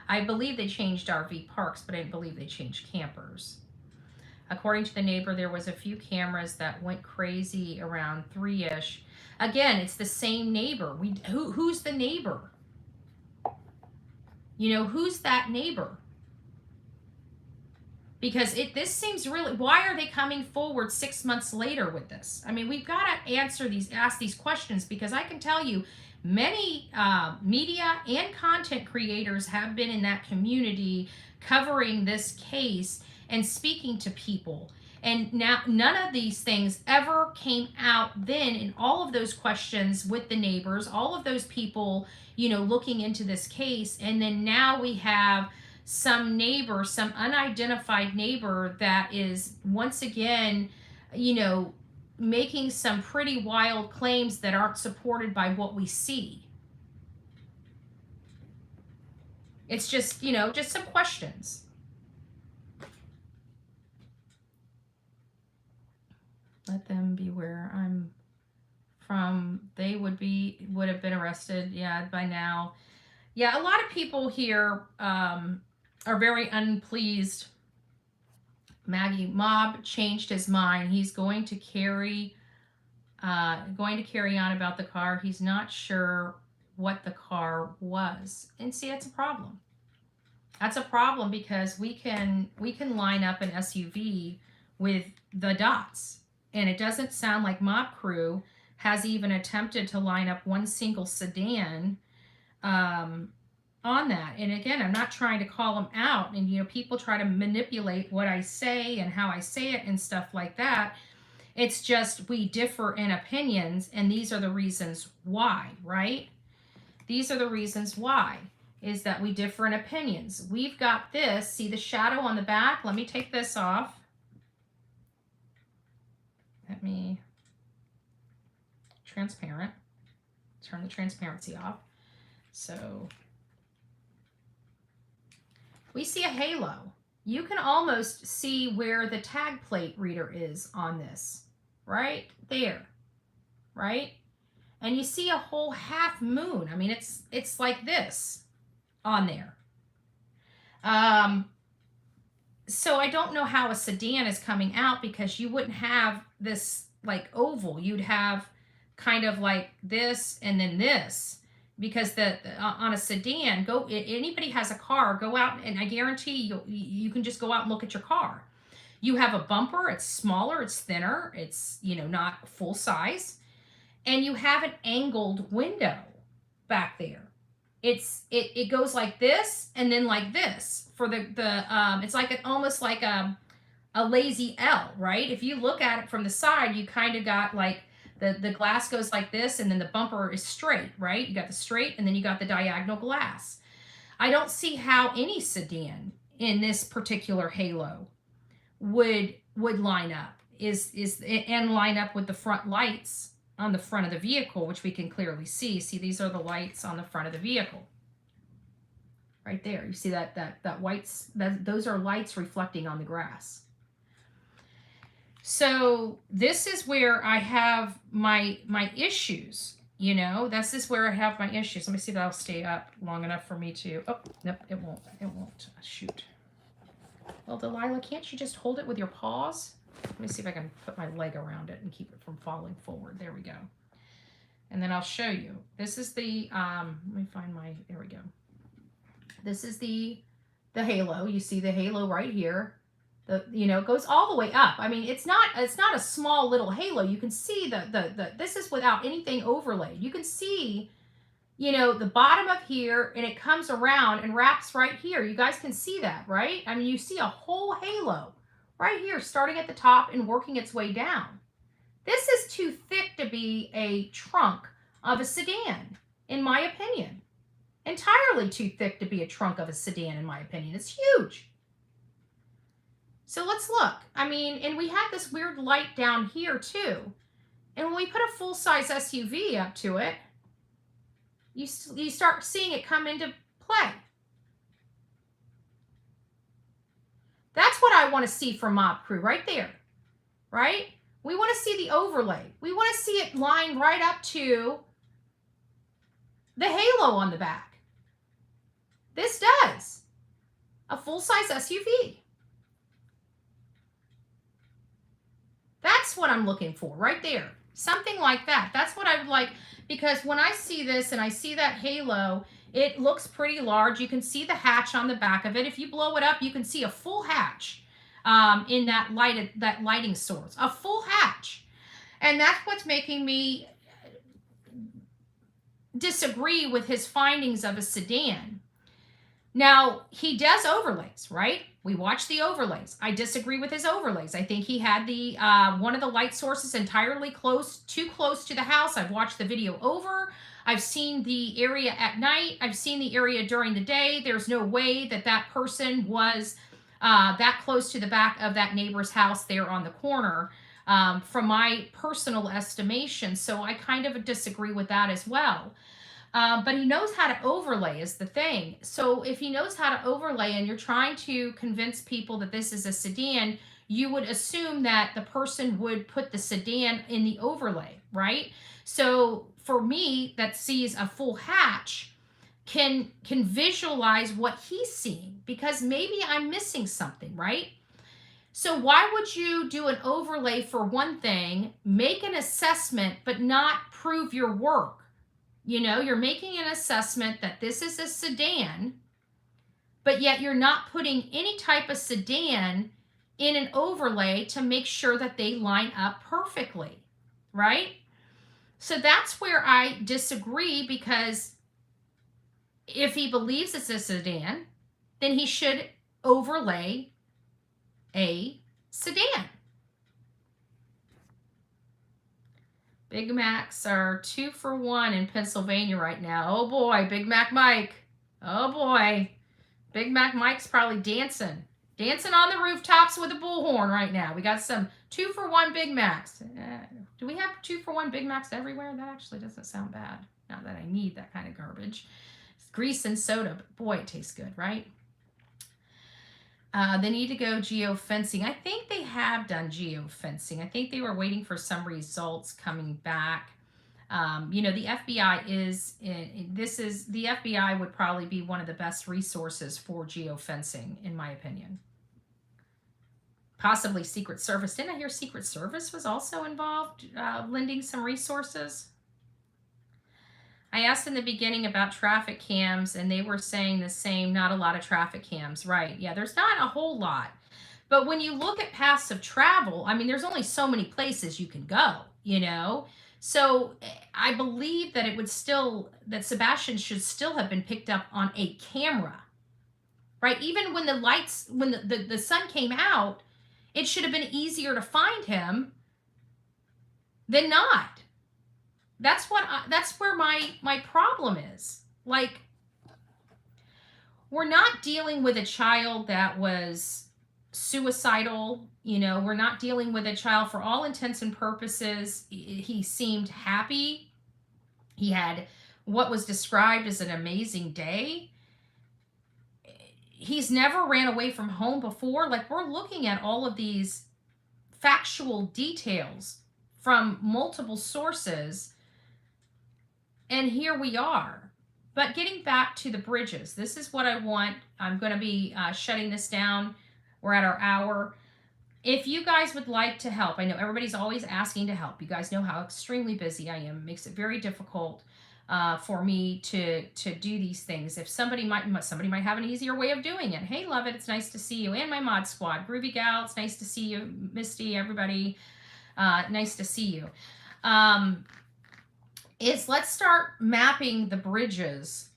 S1: I believe they changed RV parks, but I didn't believe they changed campers. According to the neighbor, there was a few cameras that went crazy around 3-ish. Again, it's the same neighbor. Who's the neighbor? Who's that neighbor? Because this seems really, why are they coming forward 6 months later with this? I mean, we've got to ask these questions, because I can tell you many media and content creators have been in that community covering this case and speaking to people. And now none of these things ever came out then in all of those questions with the neighbors, all of those people, looking into this case. And then now we have some neighbor, some unidentified neighbor that is once again, making some pretty wild claims that aren't supported by what we see. It's just, just some questions. Let them beware. I'm from, they would have been arrested, by now. Yeah, a lot of people here are very unpleased. Maggie, Mob changed his mind. He's going to carry on about the car. He's not sure what the car was. And see, that's a problem. That's a problem, because we can line up an SUV with the dots. And it doesn't sound like Mob Crew has even attempted to line up one single sedan on that. And again, I'm not trying to call them out. And, people try to manipulate what I say and how I say it and stuff like that. It's just we differ in opinions, and these are the reasons why, right? These are the reasons why, is that we differ in opinions. We've got this. See the shadow on the back? Let me take this off. Let me transparent. Turn the transparency off. So we see a halo. You can almost see where the tag plate reader is on this, right there, right? And you see a whole half moon. I mean, it's like this on there. So I don't know how a sedan is coming out, because you wouldn't have this like oval. You'd have kind of like this and then this, because on a sedan, anybody has a car, go out and I guarantee you can just go out and look at your car. You have a bumper, it's smaller, it's thinner, it's not full size, and you have an angled window back there. It goes like this and then like this for the it's like almost like a a lazy L, right? If you look at it from the side, you kind of got like the glass goes like this, and then the bumper is straight, right? You got the straight, and then you got the diagonal glass. I don't see how any sedan in this particular halo would line up and line up with the front lights on the front of the vehicle, which we can clearly see. See, these are the lights on the front of the vehicle. Right there. You see that whites, those are lights reflecting on the grass. So this is where I have my issues, you know. This is where I have my issues. Let me see if that'll stay up long enough for me to, oh, nope, it won't. Shoot. Well, Delilah, can't you just hold it with your paws? Let me see if I can put my leg around it and keep it from falling forward. There we go. And then I'll show you. This is the, let me find my, there we go. This is the halo. You see the halo right here. You know, it goes all the way up. I mean, it's not a small little halo. You can see this is without anything overlaid. You can see, you know, the bottom of here, and it comes around and wraps right here. You guys can see that, right? I mean, you see a whole halo right here starting at the top and working its way down. This is too thick to be a trunk of a sedan, in my opinion. Entirely too thick to be a trunk of a sedan, in my opinion. It's huge. So let's look. I mean, and we had this weird light down here too. And when we put a full-size SUV up to it, you start seeing it come into play. That's what I want to see from Mob Crew right there, right? We want to see the overlay. We want to see it line right up to the halo on the back. This does. A full-size SUV. That's what I'm looking for right there. Something like that. That's what I would like, because when I see this and I see that halo, it looks pretty large. You can see the hatch on the back of it. If you blow it up, you can see a full hatch in that lighting source. A full hatch. And that's what's making me disagree with his findings of a sedan. Now, he does overlays, right? We watch the overlays. I disagree with his overlays. I think he had the one of the light sources entirely too close to the house. I've watched the video over. I've seen the area at night. I've seen the area during the day. There's no way that that person was that close to the back of that neighbor's house there on the corner, from my personal estimation. So I kind of disagree with that as well. But he knows how to overlay is the thing. So if he knows how to overlay and you're trying to convince people that this is a sedan, you would assume that the person would put the sedan in the overlay, right? So for me, that sees a full hatch can visualize what he's seeing, because maybe I'm missing something, right? So why would you do an overlay for one thing, make an assessment, but not prove your work? You know, you're making an assessment that this is a sedan, but yet you're not putting any type of sedan in an overlay to make sure that they line up perfectly, right? So that's where I disagree, because if he believes it's a sedan, then he should overlay a sedan. Big Macs are 2 for $1 in Pennsylvania right now. Oh boy, Big Mac Mike. Oh boy. Big Mac Mike's probably dancing on the rooftops with a bullhorn right now. We got some 2 for $1 Big Macs. Do we have 2 for $1 Big Macs everywhere? That actually doesn't sound bad. Not that I need that kind of garbage. It's grease and soda, but boy, it tastes good, right? They need to go geofencing. I think they have done geofencing. I think they were waiting for some results coming back. You know, the FBI the FBI would probably be one of the best resources for geofencing, in my opinion. Possibly Secret Service. Didn't I hear Secret Service was also involved, lending some resources? I asked in the beginning about traffic cams, and they were saying the same, not a lot of traffic cams, right? Yeah, there's not a whole lot. But when you look at passive travel, I mean, there's only so many places you can go, you know? So I believe that that Sebastian should still have been picked up on a camera, right? Even when the sun came out, It should have been easier to find him than not. That's where my problem is. Like, we're not dealing with a child that was suicidal. We're not dealing with a child, for all intents and purposes, he seemed happy. He had what was described as an amazing day. He's never ran away from home before. Like, we're looking at all of these factual details from multiple sources, and here we are. But getting back to the bridges, this is what I want. I'm going to be shutting this down. We're at our hour. If you guys would like to help, I know everybody's always asking to help. You guys know how extremely busy I am. It makes it very difficult for me to do these things. If somebody might have an easier way of doing it. Hey, love it. It's nice to see you. And my mod squad, Groovy Gal. It's nice to see you, Misty. Everybody, nice to see you. Let's start mapping the bridges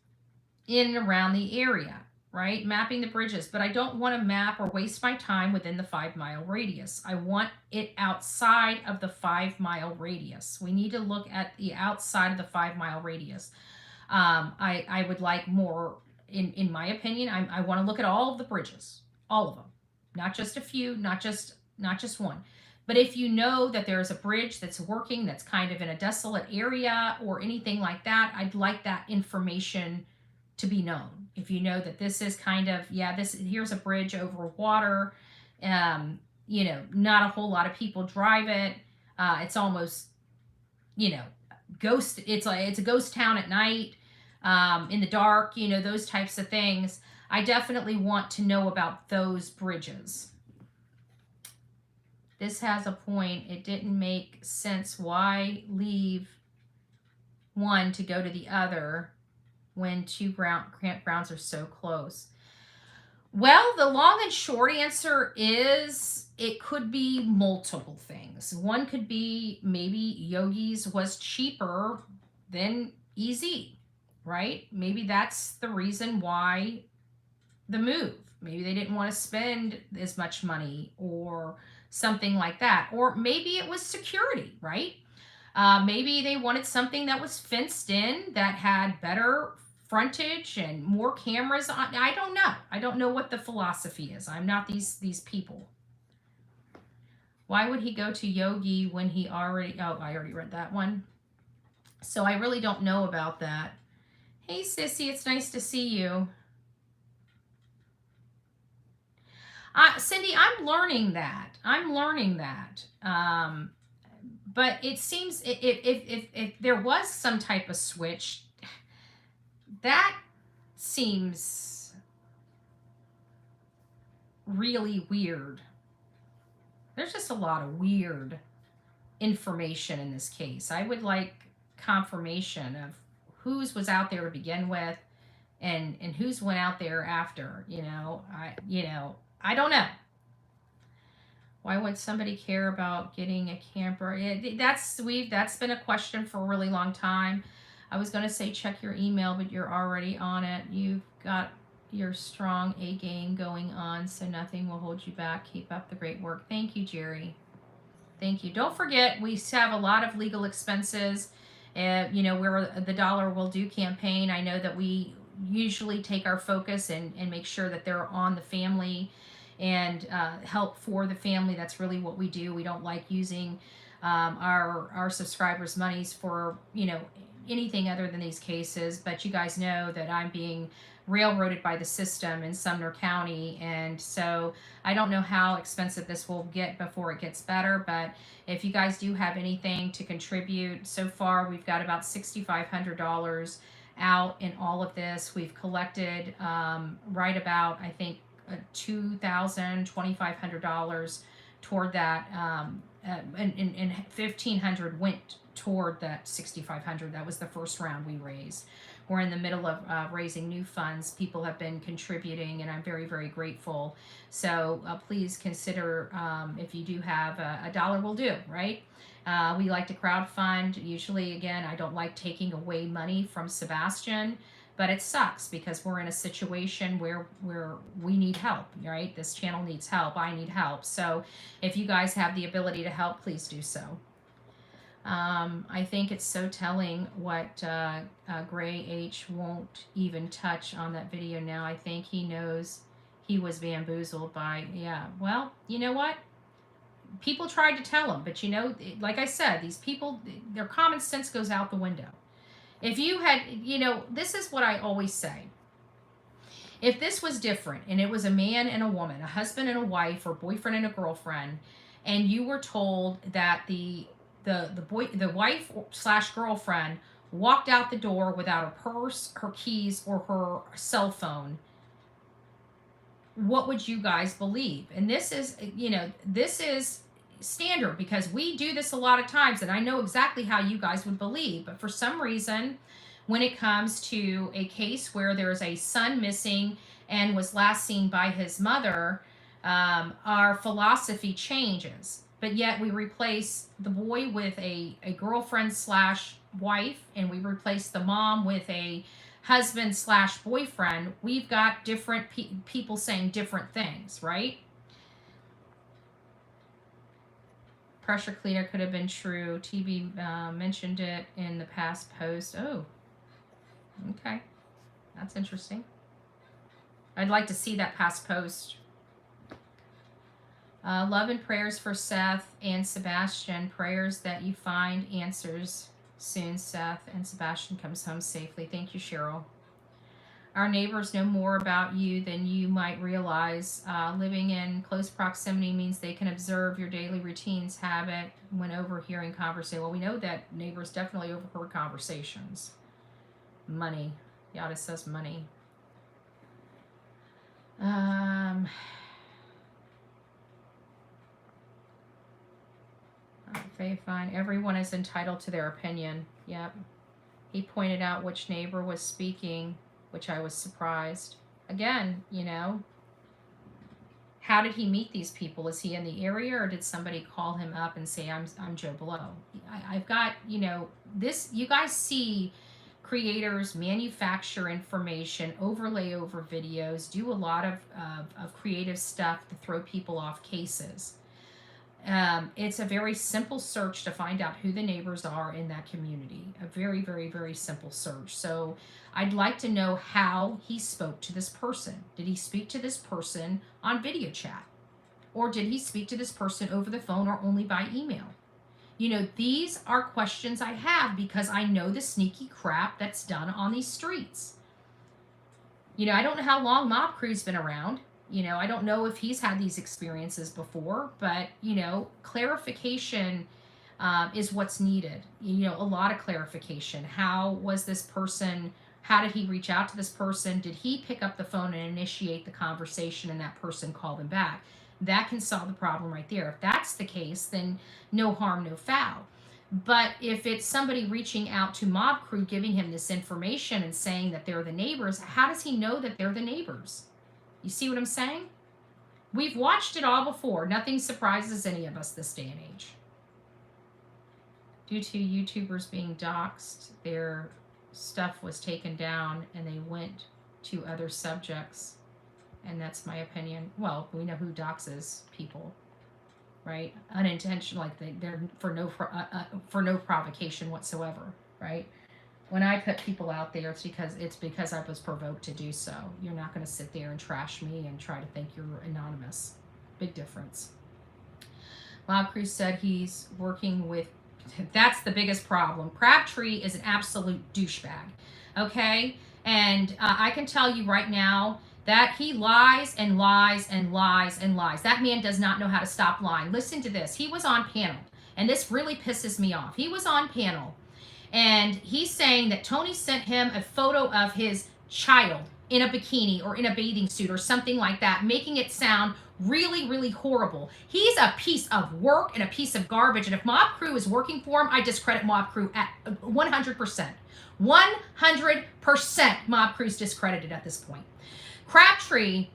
S1: in and around the area. Right? Mapping the bridges, but I don't want to map or waste my time within the 5-mile radius. I want it outside of the 5-mile radius. We need to look at the outside of the 5-mile radius. I would like more, in my opinion, I want to look at all of the bridges, all of them, not just a few, not just one. But if you know that there's a bridge that's working, that's kind of in a desolate area or anything like that, I'd like that information to be known. If you know that this is kind of, here's a bridge over water, not a whole lot of people drive it. It's almost, ghost. It's a ghost town at night, in the dark, those types of things. I definitely want to know about those bridges. This has a point. It didn't make sense. Why leave one to go to the other when two campgrounds are so close? Well, the long and short answer is it could be multiple things. One could be maybe Yogi's was cheaper than EZ, right? Maybe that's the reason why the move. Maybe they didn't want to spend as much money or something like that. Or maybe it was security, right? Maybe they wanted something that was fenced in, that had better frontage and more cameras on. I don't know. I don't know what the philosophy is. I'm not these people. Why would he go to Yogi when he already... Oh, I already read that one. So I really don't know about that. Hey, Sissy, it's nice to see you. Cindy, I'm learning that. But it seems if there was some type of switch, that seems really weird. There's just a lot of weird information in this case. I would like confirmation of whose was out there to begin with and whose went out there after. I don't know. Why would somebody care about getting a camper? That's been a question for a really long time. I was going to say check your email, but you're already on it. You've got your strong A game going on, so nothing will hold you back. Keep up the great work. Thank you, Jerry. Thank you. Don't forget, we have a lot of legal expenses. We're the Dollar Will Do campaign. I know that we usually take our focus and make sure that they're on the family and help for the family. That's really what we do. We don't like using our subscribers' monies for anything other than these cases. But you guys know that I'm being railroaded by the system in Sumner County, and so I don't know how expensive this will get before it gets better. But if you guys do have anything to contribute, so far we've got about $6,500 out in all of this. We've collected right about, I think, $2,000, $2,500 toward that, and $1,500 went toward that $6,500. That was the first round we raised. We're in the middle of raising new funds. People have been contributing, and I'm very, very grateful. So please consider, if you do have a dollar will do, right? We like to crowdfund. Usually, again, I don't like taking away money from Sebastian. But it sucks because we're in a situation where we need help, right? This channel needs help. I need help. So if you guys have the ability to help, please do so. I think it's so telling what Gray H won't even touch on that video now. I think he knows he was bamboozled by, yeah. Well, you know what? People tried to tell him, but you know, like I said, these people, their common sense goes out the window. If you had, you know, this is what I always say. If this was different and it was a man and a woman, a husband and a wife, or boyfriend and a girlfriend, and you were told that the wife slash girlfriend walked out the door without her purse, her keys, or her cell phone, what would you guys believe? And this is, you know, this is standard because we do this a lot of times, and I know exactly how you guys would believe. But for some reason, when it comes to a case where there is a son missing and was last seen by his mother, our philosophy changes. But yet we replace the boy with a girlfriend slash wife, and we replace the mom with a husband slash boyfriend. We've got different people saying different things, right? Pressure cleaner could have been true. TB mentioned it in the past post. Oh, okay. That's interesting. I'd like to see that past post. Love and prayers for Seth and Sebastian. Prayers that you find answers soon, Seth, and Sebastian comes home safely. Thank you, Cheryl. Our neighbors know more about you than you might realize. Living in close proximity means they can observe your daily routines, habit, when overhearing conversation. Well, we know that neighbors definitely overheard conversations. Money. Yada says money. Okay, fine. Everyone is entitled to their opinion. Yep. He pointed out which neighbor was speaking, which I was surprised. Again, you know, how did he meet these people? Is he in the area, or did somebody call him up and say, I'm Joe Blow? I've got, you know, this, you guys see creators manufacture information, overlay over videos, do a lot of creative stuff to throw people off cases. It's a very simple search to find out who the neighbors are in that community. A very, very, very simple search. So I'd like to know how he spoke to this person. Did he speak to this person on video chat? Or did he speak to this person over the phone or only by email? You know, these are questions I have because I know the sneaky crap that's done on these streets. You know, I don't know how long Mob Crew's been around. You know, I don't know if he's had these experiences before, but, you know, clarification is what's needed. You know, a lot of clarification. How was this person, how did he reach out to this person? Did he pick up the phone and initiate the conversation and that person called him back? That can solve the problem right there. If that's the case, then no harm, no foul. But if it's somebody reaching out to Mob Crew, giving him this information and saying that they're the neighbors, how does he know that they're the neighbors? You see what I'm saying? We've watched it all before. Nothing surprises any of us this day and age. Due to YouTubers being doxxed, their stuff was taken down and they went to other subjects. And that's my opinion. Well, we know who doxes people, right? Unintentional, like they're for no provocation whatsoever, right? When I put people out there, it's because I was provoked to do so. You're not going to sit there and trash me and try to think you're anonymous. Big difference. Mob Crew said he's working with. That's the biggest problem. Crabtree is an absolute douchebag. Okay, and I can tell you right now that he lies and lies and lies and lies. That man does not know how to stop lying. Listen to this. He was on panel, and this really pisses me off. He was on panel. And he's saying that Tony sent him a photo of his child in a bikini or in a bathing suit or something like that, making it sound really, really horrible. He's a piece of work and a piece of garbage. And if Mob Crew is working for him, I discredit Mob Crew at 100%. 100% Mob Crew's discredited at this point. Crabtree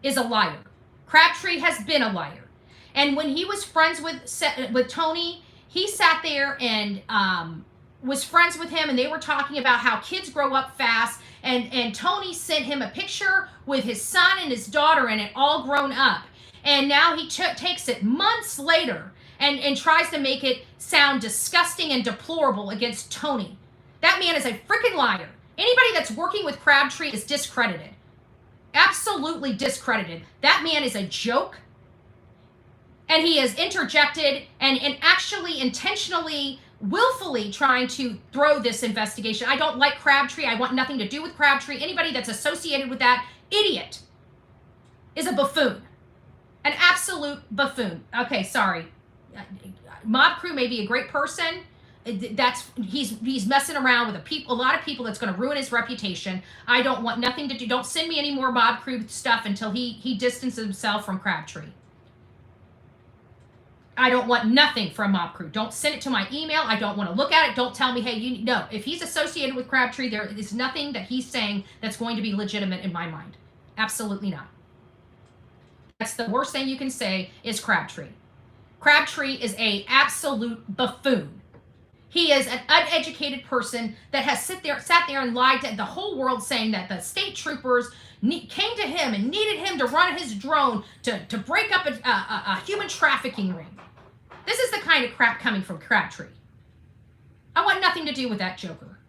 S1: is a liar. Crabtree has been a liar. And when he was friends with Tony, he sat there and was friends with him, and they were talking about how kids grow up fast and Tony sent him a picture with his son and his daughter in it, all grown up. And now he takes it months later and tries to make it sound disgusting and deplorable against Tony. That man is a freaking liar. Anybody that's working with Crabtree is discredited. Absolutely discredited. That man is a joke. And he has interjected and actually intentionally, willfully trying to throw this investigation. I don't like Crabtree. I want nothing to do with Crabtree. Anybody that's associated with that idiot is a buffoon. An absolute buffoon. Okay, sorry. Mob Crew may be a great person. He's messing around with a lot of people that's going to ruin his reputation. I don't want nothing to do. Don't send me any more Mob Crew stuff until he distances himself from Crabtree. I don't want nothing from Mob Crew. Don't send it to my email. I don't want to look at it. Don't tell me, hey, no. If he's associated with Crabtree, there is nothing that he's saying that's going to be legitimate in my mind. Absolutely not. That's the worst thing you can say is Crabtree. Crabtree is a absolute buffoon. He is an uneducated person that has sat there and lied to the whole world, saying that the state troopers came to him and needed him to run his drone to break up a human trafficking ring. This is the kind of crap coming from Crabtree. I want nothing to do with that joker.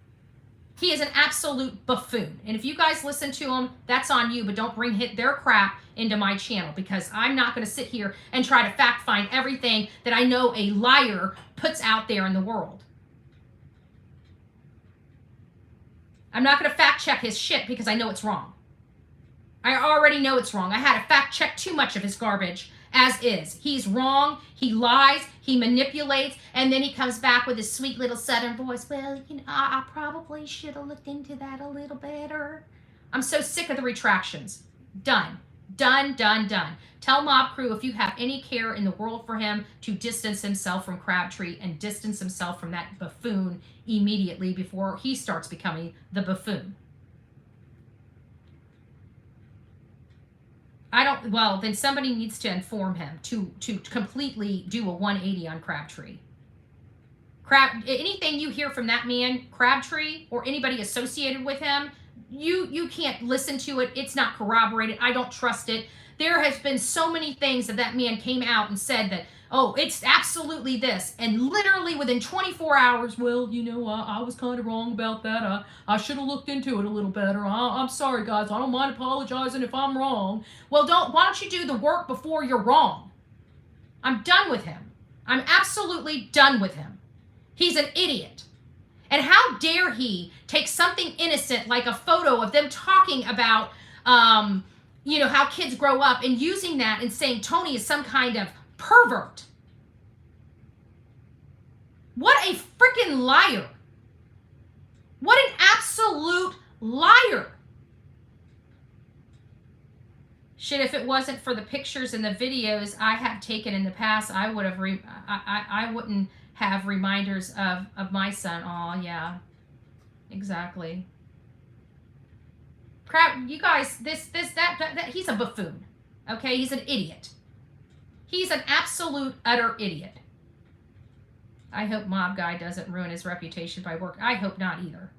S1: He is an absolute buffoon. And if you guys listen to him, that's on you, but don't bring their crap into my channel, because I'm not going to sit here and try to fact find everything that I know a liar puts out there in the world. I'm not going to fact check his shit because I know it's wrong. I already know it's wrong. I had to fact check too much of his garbage as is. He's wrong. He lies. He manipulates. And then he comes back with his sweet little southern voice. Well, I probably should have looked into that a little better. I'm so sick of the retractions. Done. Done, done, done. Tell Mob Crew, if you have any care in the world for him, to distance himself from Crabtree and distance himself from that buffoon immediately before he starts becoming the buffoon. Well, then somebody needs to inform him to completely do a 180 on Crabtree. Anything you hear from that man, Crabtree, or anybody associated with him, you can't listen to it. It's not corroborated. I don't trust it. There has been so many things that man came out and said that, oh, it's absolutely this. And literally within 24 hours, well, I was kind of wrong about that. I should have looked into it a little better. I'm sorry, guys. I don't mind apologizing if I'm wrong. Well, why don't you do the work before you're wrong? I'm done with him. I'm absolutely done with him. He's an idiot. And how dare he take something innocent like a photo of them talking about, how kids grow up, and using that and saying Tony is some kind of pervert. What a freaking liar. What an absolute liar. Shit, if it wasn't for the pictures and the videos I have taken in the past, I would have I wouldn't have reminders of my son. Oh, yeah. Exactly. Crap, you guys, that he's a buffoon. Okay, he's an idiot. He's an absolute, utter idiot. I hope Mob Guy doesn't ruin his reputation by work. I hope not either.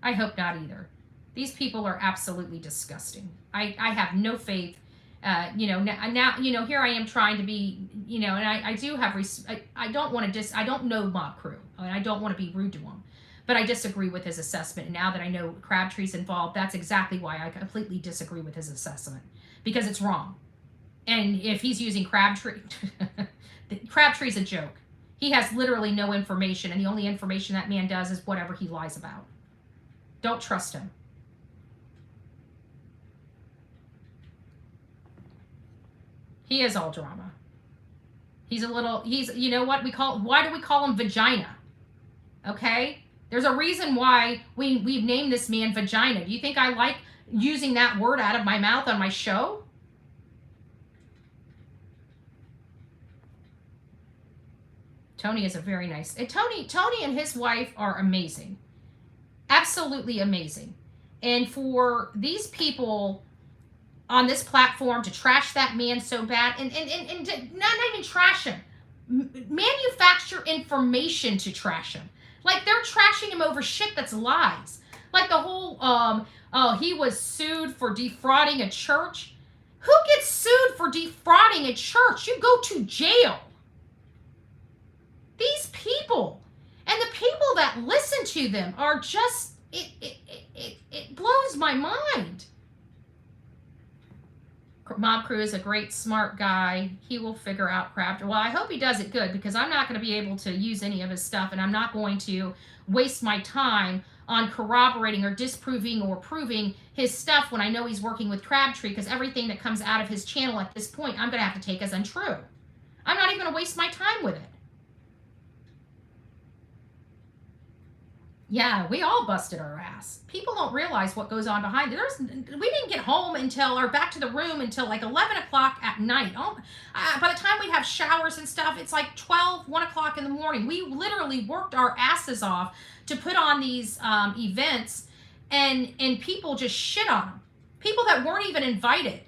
S1: I hope not either. These people are absolutely disgusting. I have no faith. Now, here I am trying to be, and I do have, I don't want to I don't know Mob Crew. I don't want to be rude to him. But I disagree with his assessment. And now that I know Crabtree's involved, that's exactly why I completely disagree with his assessment. Because it's wrong. And if he's using Crabtree, Crabtree's a joke. He has literally no information, and the only information that man does is whatever he lies about. Don't trust him. He is all drama. He's you know what why do we call him Vagina? Okay? There's a reason why we've named this man Vagina. Do you think I like using that word out of my mouth on my show? Tony is a very nice... Tony and his wife are amazing. Absolutely amazing. And for these people on this platform to trash that man so bad, and to not even trash him, manufacture information to trash him. Like they're trashing him over shit that's lies. Like the whole, oh, he was sued for defrauding a church. Who gets sued for defrauding a church? You go to jail. These people and the people that listen to them are just, it blows my mind. Mob Crew is a great, smart guy. He will figure out craft. Well, I hope he does it good, because I'm not going to be able to use any of his stuff, and I'm not going to waste my time on corroborating or disproving or proving his stuff when I know he's working with Crabtree, because everything that comes out of his channel at this point, I'm going to have to take as untrue. I'm not even going to waste my time with it. Yeah, we all busted our ass. People don't realize what goes on behind it. We didn't get home until, or back to the room until like 11 o'clock at night. By the time we'd have showers and stuff, it's like 12, 1 o'clock in the morning. We literally worked our asses off to put on these events, and people just shit on them. People that weren't even invited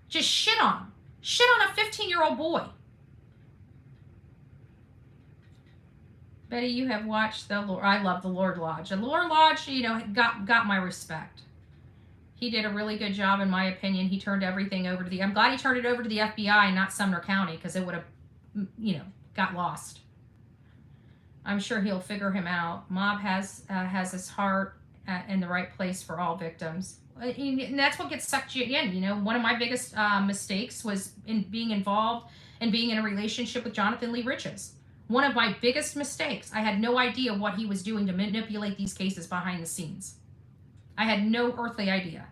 S1: just shit on them. Shit on a 15-year-old boy. Betty, you have watched the Lord. I love the Lord Lodge. The Lord Lodge, you know, got my respect. He did a really good job, in my opinion. He turned everything over to the. I'm glad he turned it over to the FBI and not Sumner County, because it would have, you know, got lost. I'm sure he'll figure him out. Mob has his heart in the right place for all victims, and that's what gets sucked you in. You know, one of my biggest mistakes was in being involved and being in a relationship with Jonathan Lee Riches. One of my biggest mistakes. I had no idea what he was doing to manipulate these cases behind the scenes. I had no earthly idea.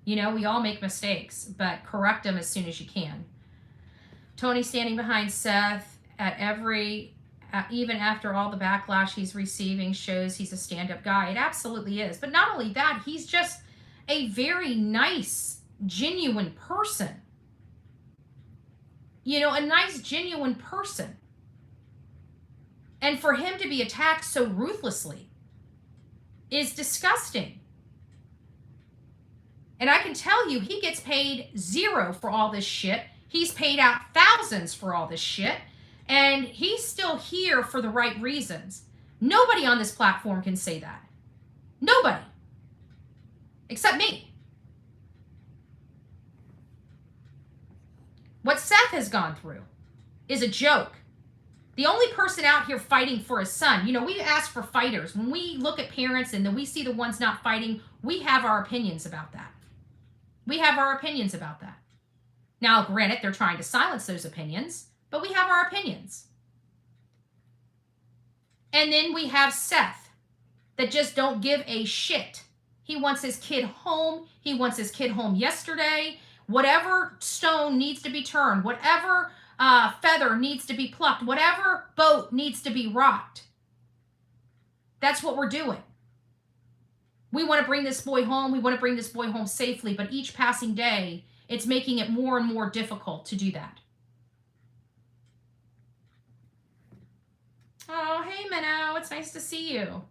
S1: You know, we all make mistakes, but correct them as soon as you can. Tony standing behind Seth at even after all the backlash he's receiving, shows he's a stand-up guy. It absolutely is. But not only that, he's just a very nice, genuine person. You know, a nice, genuine person. And for him to be attacked so ruthlessly is disgusting. And I can tell you, he gets paid zero for all this shit. He's paid out thousands for all this shit. And he's still here for the right reasons. Nobody on this platform can say that. Nobody. Except me. What Seth has gone through is a joke. The only person out here fighting for his son, you know, we ask for fighters. When we look at parents and then we see the ones not fighting, we have our opinions about that. We have our opinions about that. Now, granted, they're trying to silence those opinions, but we have our opinions. And then we have Seth that just don't give a shit. He wants his kid home. He wants his kid home yesterday. Whatever stone needs to be turned, whatever feather needs to be plucked, whatever boat needs to be rocked. That's what we're doing. We want to bring this boy home. We want to bring this boy home safely, but each passing day, it's making it more and more difficult to do that. Oh, hey, Minnow. It's nice to see you.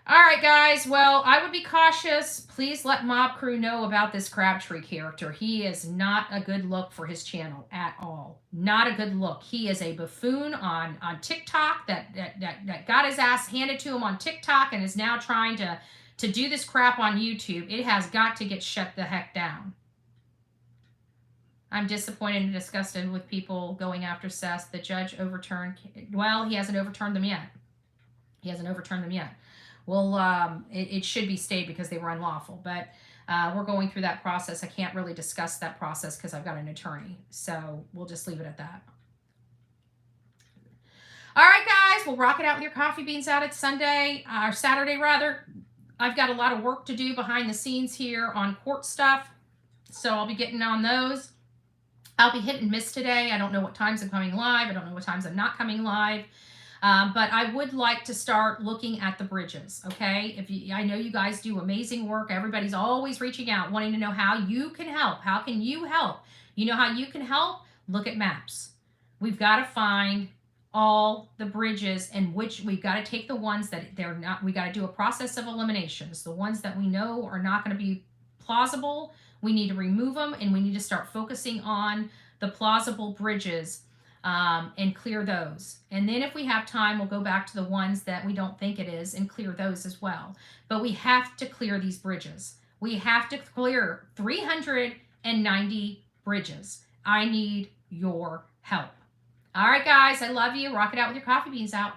S1: All right, guys. Well, I would be cautious. Please let Mob Crew know about this Crabtree character. He is not a good look for his channel at all. Not a good look. He is a buffoon on TikTok that got his ass handed to him on TikTok and is now trying to do this crap on YouTube. It has got to get shut the heck down. I'm disappointed and disgusted with people going after Seth. The judge overturned. Well, he hasn't overturned them yet. He hasn't overturned them yet. Well, it should be stayed because they were unlawful, but we're going through that process. I can't really discuss that process because I've got an attorney, so we'll just leave it at that. All right, guys, we'll rock it out with your coffee beans out. It's Sunday, or Saturday rather. I've got a lot of work to do behind the scenes here on court stuff, so I'll be getting on those. I'll be hit and miss today. I don't know what times I'm coming live. I don't know what times I'm not coming live. But I would like to start looking at the bridges, okay? I know you guys do amazing work. Everybody's always reaching out, wanting to know how you can help. How can you help? You know how you can help? Look at maps. We've got to find all the bridges, and which we've got to take the ones that they're not. We got to do a process of eliminations. The ones that we know are not going to be plausible, we need to remove them, and we need to start focusing on the plausible bridges. and clear those. And then if we have time, we'll go back to the ones that we don't think it is and clear those as well. But we have to clear these bridges. We have to clear 390 bridges. I need your help. All right, guys, I love you. Rock it out with your coffee beans out.